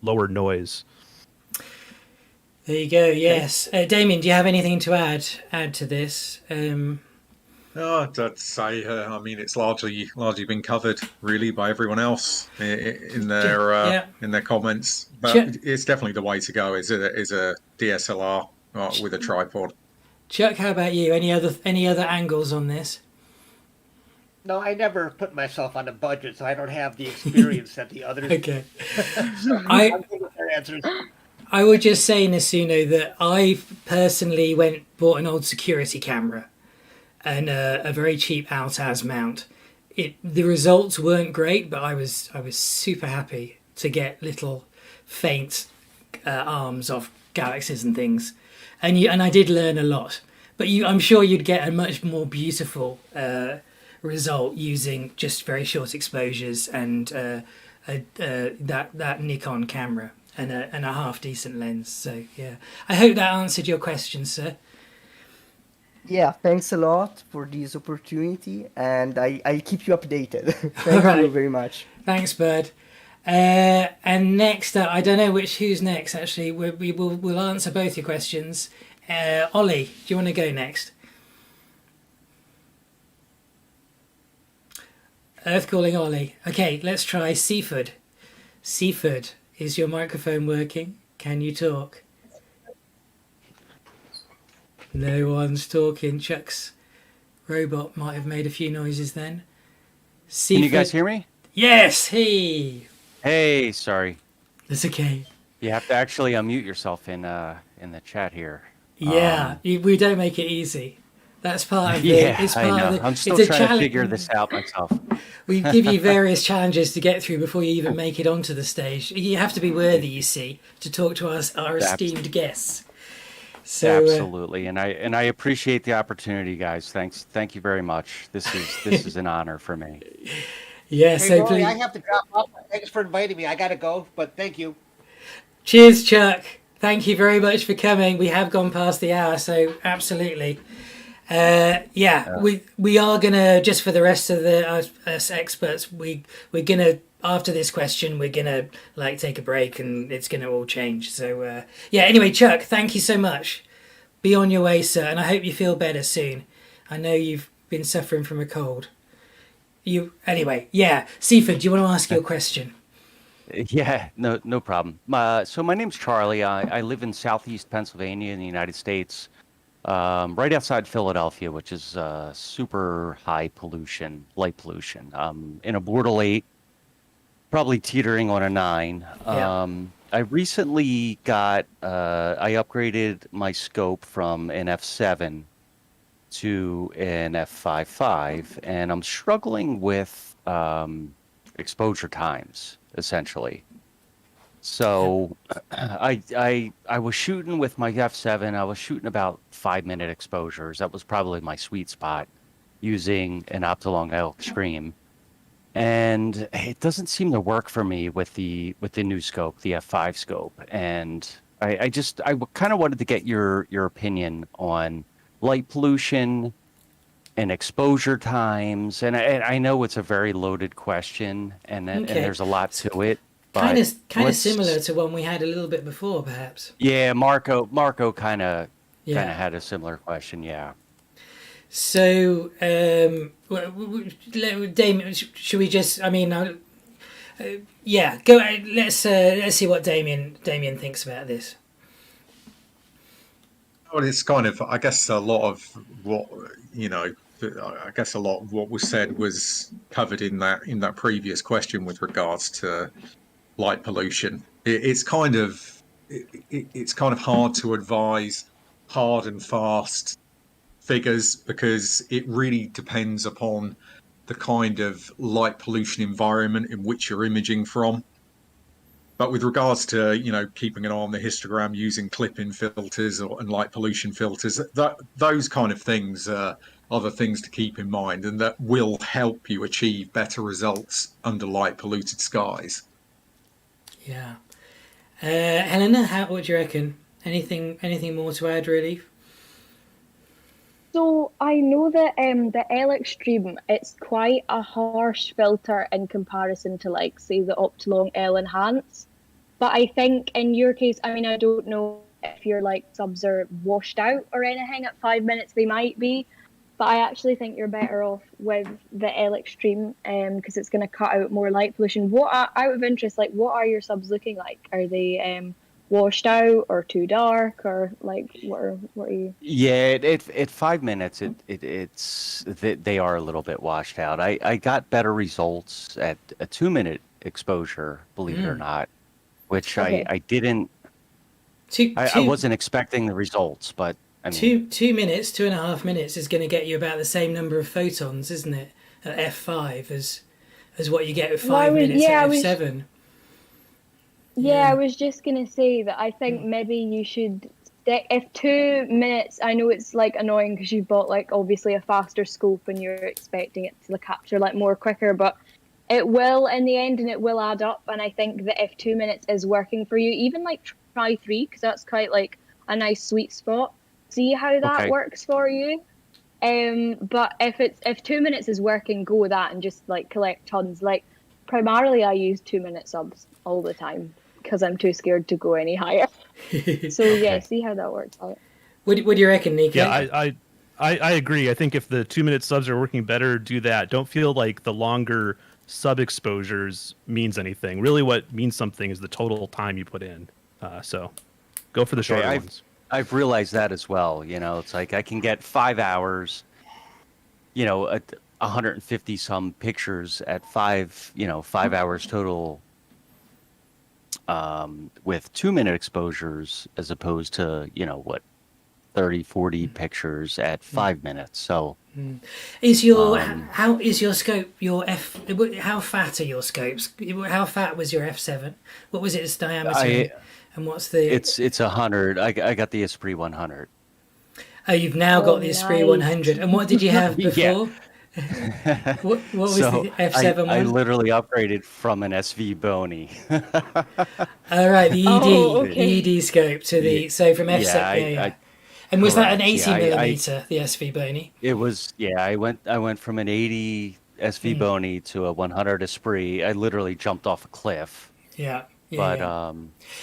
lower noise. There you go. Yes, Damien, do you have anything to add to this? I'd say, I mean, it's largely been covered really by everyone else in their comments. But it's definitely the way to go. Is a DSLR with a tripod. Chuck, how about you? Any other angles on this? No, I never put myself on a budget, so I don't have the experience that the others. Okay. So I'm good with their answers. I would just say, Nasuno, that I personally bought an old security camera and a very cheap Altaz mount. The results weren't great, but I was super happy to get little faint arms off galaxies and things, and I did learn a lot. But I'm sure you'd get a much more beautiful result using just very short exposures and that Nikon camera and a half decent lens. So yeah, I hope that answered your question, sir. Yeah, thanks a lot for this opportunity, and I'll keep you updated. Thank you very much. Thanks, Bird. And next up, I don't know who's next. Actually, we'll answer both your questions. Ollie, do you want to go next? Earth calling Ollie. Okay, let's try Seaford. Seaford, is your microphone working? Can you talk? No one's talking. Chuck's robot might have made a few noises then. Seaford. Can you guys hear me? Yes, hey. Hey, sorry. It's okay. You have to actually unmute yourself in the chat here. Yeah, we don't make it easy. That's part of it's part I know. Of the, I'm still trying to figure this out myself. We give you various challenges to get through before you even make it onto the stage. You have to be worthy, you see, to talk to our esteemed guests. So, absolutely, and I appreciate the opportunity, guys. Thank you very much. This is an honor for me. Yeah, hey, so Rory, please. I have to drop off. Thanks for inviting me. I gotta go, but thank you. Cheers, Chuck. Thank you very much for coming. We have gone past the hour, so absolutely. We are gonna, just for the rest of us experts, we're gonna, after this question, we're gonna take a break and it's gonna all change. So anyway, Chuck, thank you so much. Be on your way, sir, and I hope you feel better soon. I know you've been suffering from a cold. Seaford, do you want to ask your question? Yeah, no problem. So my name's Charlie. I live in southeast Pennsylvania in the United States. Right outside Philadelphia, which is super high pollution, light pollution. In a Bortle 8, probably teetering on a 9. Yeah. I recently I upgraded my scope from an f7 to an f5.5, and I'm struggling with exposure times, essentially. So I was shooting with my f7. I was shooting about 5-minute exposures. That was probably my sweet spot, using an Optolong L Extreme. And it doesn't seem to work for me with the new scope, the f5 scope. And I kind of wanted to get your opinion on light pollution and exposure times. And I know it's a very loaded question, and there's a lot to it. Kind of similar to one we had a little bit before, perhaps. Yeah, Marco kind of had a similar question. Yeah. So, Damien, should we just? I mean, go. Let's see what Damien thinks about this. Well, it's kind of, I guess, a lot of what I guess a lot of what was said was covered in that previous question with regards to light pollution. It's kind of hard to advise hard and fast figures because it really depends upon the kind of light pollution environment in which you're imaging from. But with regards to keeping an eye on the histogram using clip-in filters and light pollution filters, those kind of things are the things to keep in mind, and that will help you achieve better results under light polluted skies. Yeah. Helena, what do you reckon? Anything more to add, really? So I know that the L Extreme, it's quite a harsh filter in comparison to say the Optolong L Enhance. But I think in your case, I mean, I don't know if your subs are washed out or anything at 5 minutes, they might be. But I actually think you're better off with the L Extreme because it's going to cut out more light pollution. Out of interest, what are your subs looking like? Are they washed out or too dark, or what are you? Yeah, at 5 minutes, they are a little bit washed out. I got better results at a 2-minute exposure, believe it or not, which Okay. I didn't. I wasn't expecting the results, but. I mean, 2 minutes, 2.5 minutes is going to get you about the same number of photons, isn't it, at f5 as what you get at 5 minutes at f7. I was just going to say that I think maybe you should F2 minutes, I know it's like annoying because you've bought like obviously a faster scope and you're expecting it to capture like more quicker, but it will in the end and it will add up. And I think the F2 minutes is working for you. Even like try 3 because that's quite like a nice sweet spot. See how that works for you. But if 2 minutes is working, go with that and just like collect tons. Like primarily, I use 2 minute subs all the time because I'm too scared to go any higher. So yeah, see how that works out. What do you reckon, Nico? Yeah, I agree. I think if the 2 minute subs are working better, do that. Don't feel like the longer sub exposures means anything. Really, what means something is the total time you put in. So go for the shorter ones. I've realized that as well. You know, it's like I can get 5 hours, you know, at 150 some pictures at 5 hours total, with 2 minute exposures as opposed to, 30, 40 pictures at 5 minutes. So is your how is your scope how fat are your scopes? How fat was your F7? What was its diameter? And what's the? It's 100. I got the Esprit 100. Oh, you've now got the Esprit 100. And what did you have before? What was the F7 one? I literally upgraded from an SV Bony. All right, the ED scope to the from F7. And was that an 80 millimeter, the SV Bony? It was. Yeah, I went from an 80 SV Bony to a 100 Esprit. I literally jumped off a cliff. Yeah. But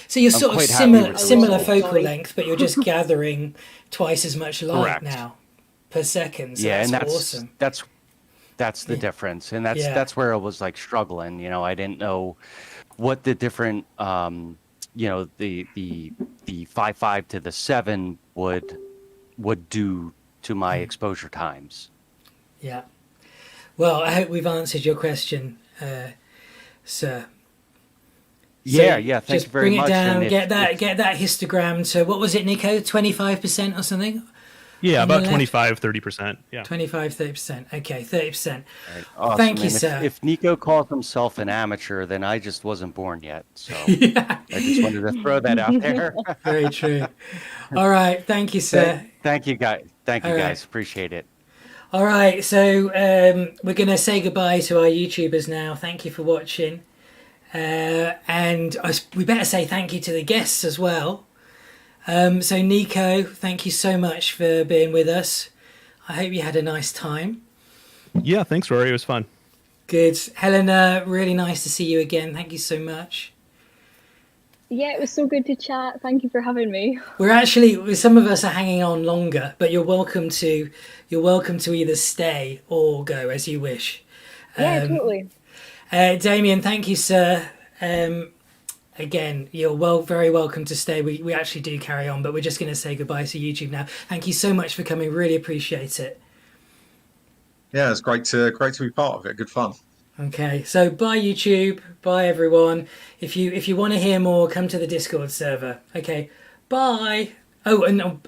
so you're sort of similar focal length, but you're just gathering twice as much light now per second. So that's awesome. That's the difference, and that's where I was like struggling. You know, I didn't know what the different the 5.5 to the 7 would do to my exposure times. Yeah. Well, I hope we've answered your question, sir. Yeah, thank you very much. Bring it down, get that histogram. So what was it, Nico? 25% or something? Yeah, about 25-30%. Yeah. 25-30%. Okay, 30%. Right, awesome. Thank you, sir. If Nico calls himself an amateur, then I just wasn't born yet. So I just wanted to throw that out there. Very true. All right, thank you, sir. Thank you, guys. Guys. Appreciate it. All right, so we're going to say goodbye to our YouTubers now. Thank you for watching. And we better say thank you to the guests as well. So Nico, thank you so much for being with us. I hope you had a nice time. Yeah, thanks, Rory. It was fun. Good. Helena, really nice to see you again. Thank you so much. Yeah, it was so good to chat. Thank you for having me. We're actually, some of us are hanging on longer, but you're welcome to either stay or go as you wish. Yeah, totally. Damien, thank you, sir. Again, you're very welcome to stay. We actually do carry on, but we're just going to say goodbye to YouTube now. Thank you so much for coming. Really appreciate it. Yeah, it's great to be part of it. Good fun. Okay, so bye YouTube, bye everyone. If you want to hear more, come to the Discord server. Okay, bye. Oh, and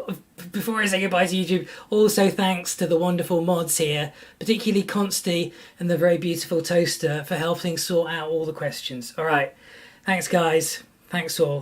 before I say goodbye to YouTube, also thanks to the wonderful mods here, particularly Consti and the very beautiful Toaster for helping sort out all the questions. All right, thanks guys. Thanks all.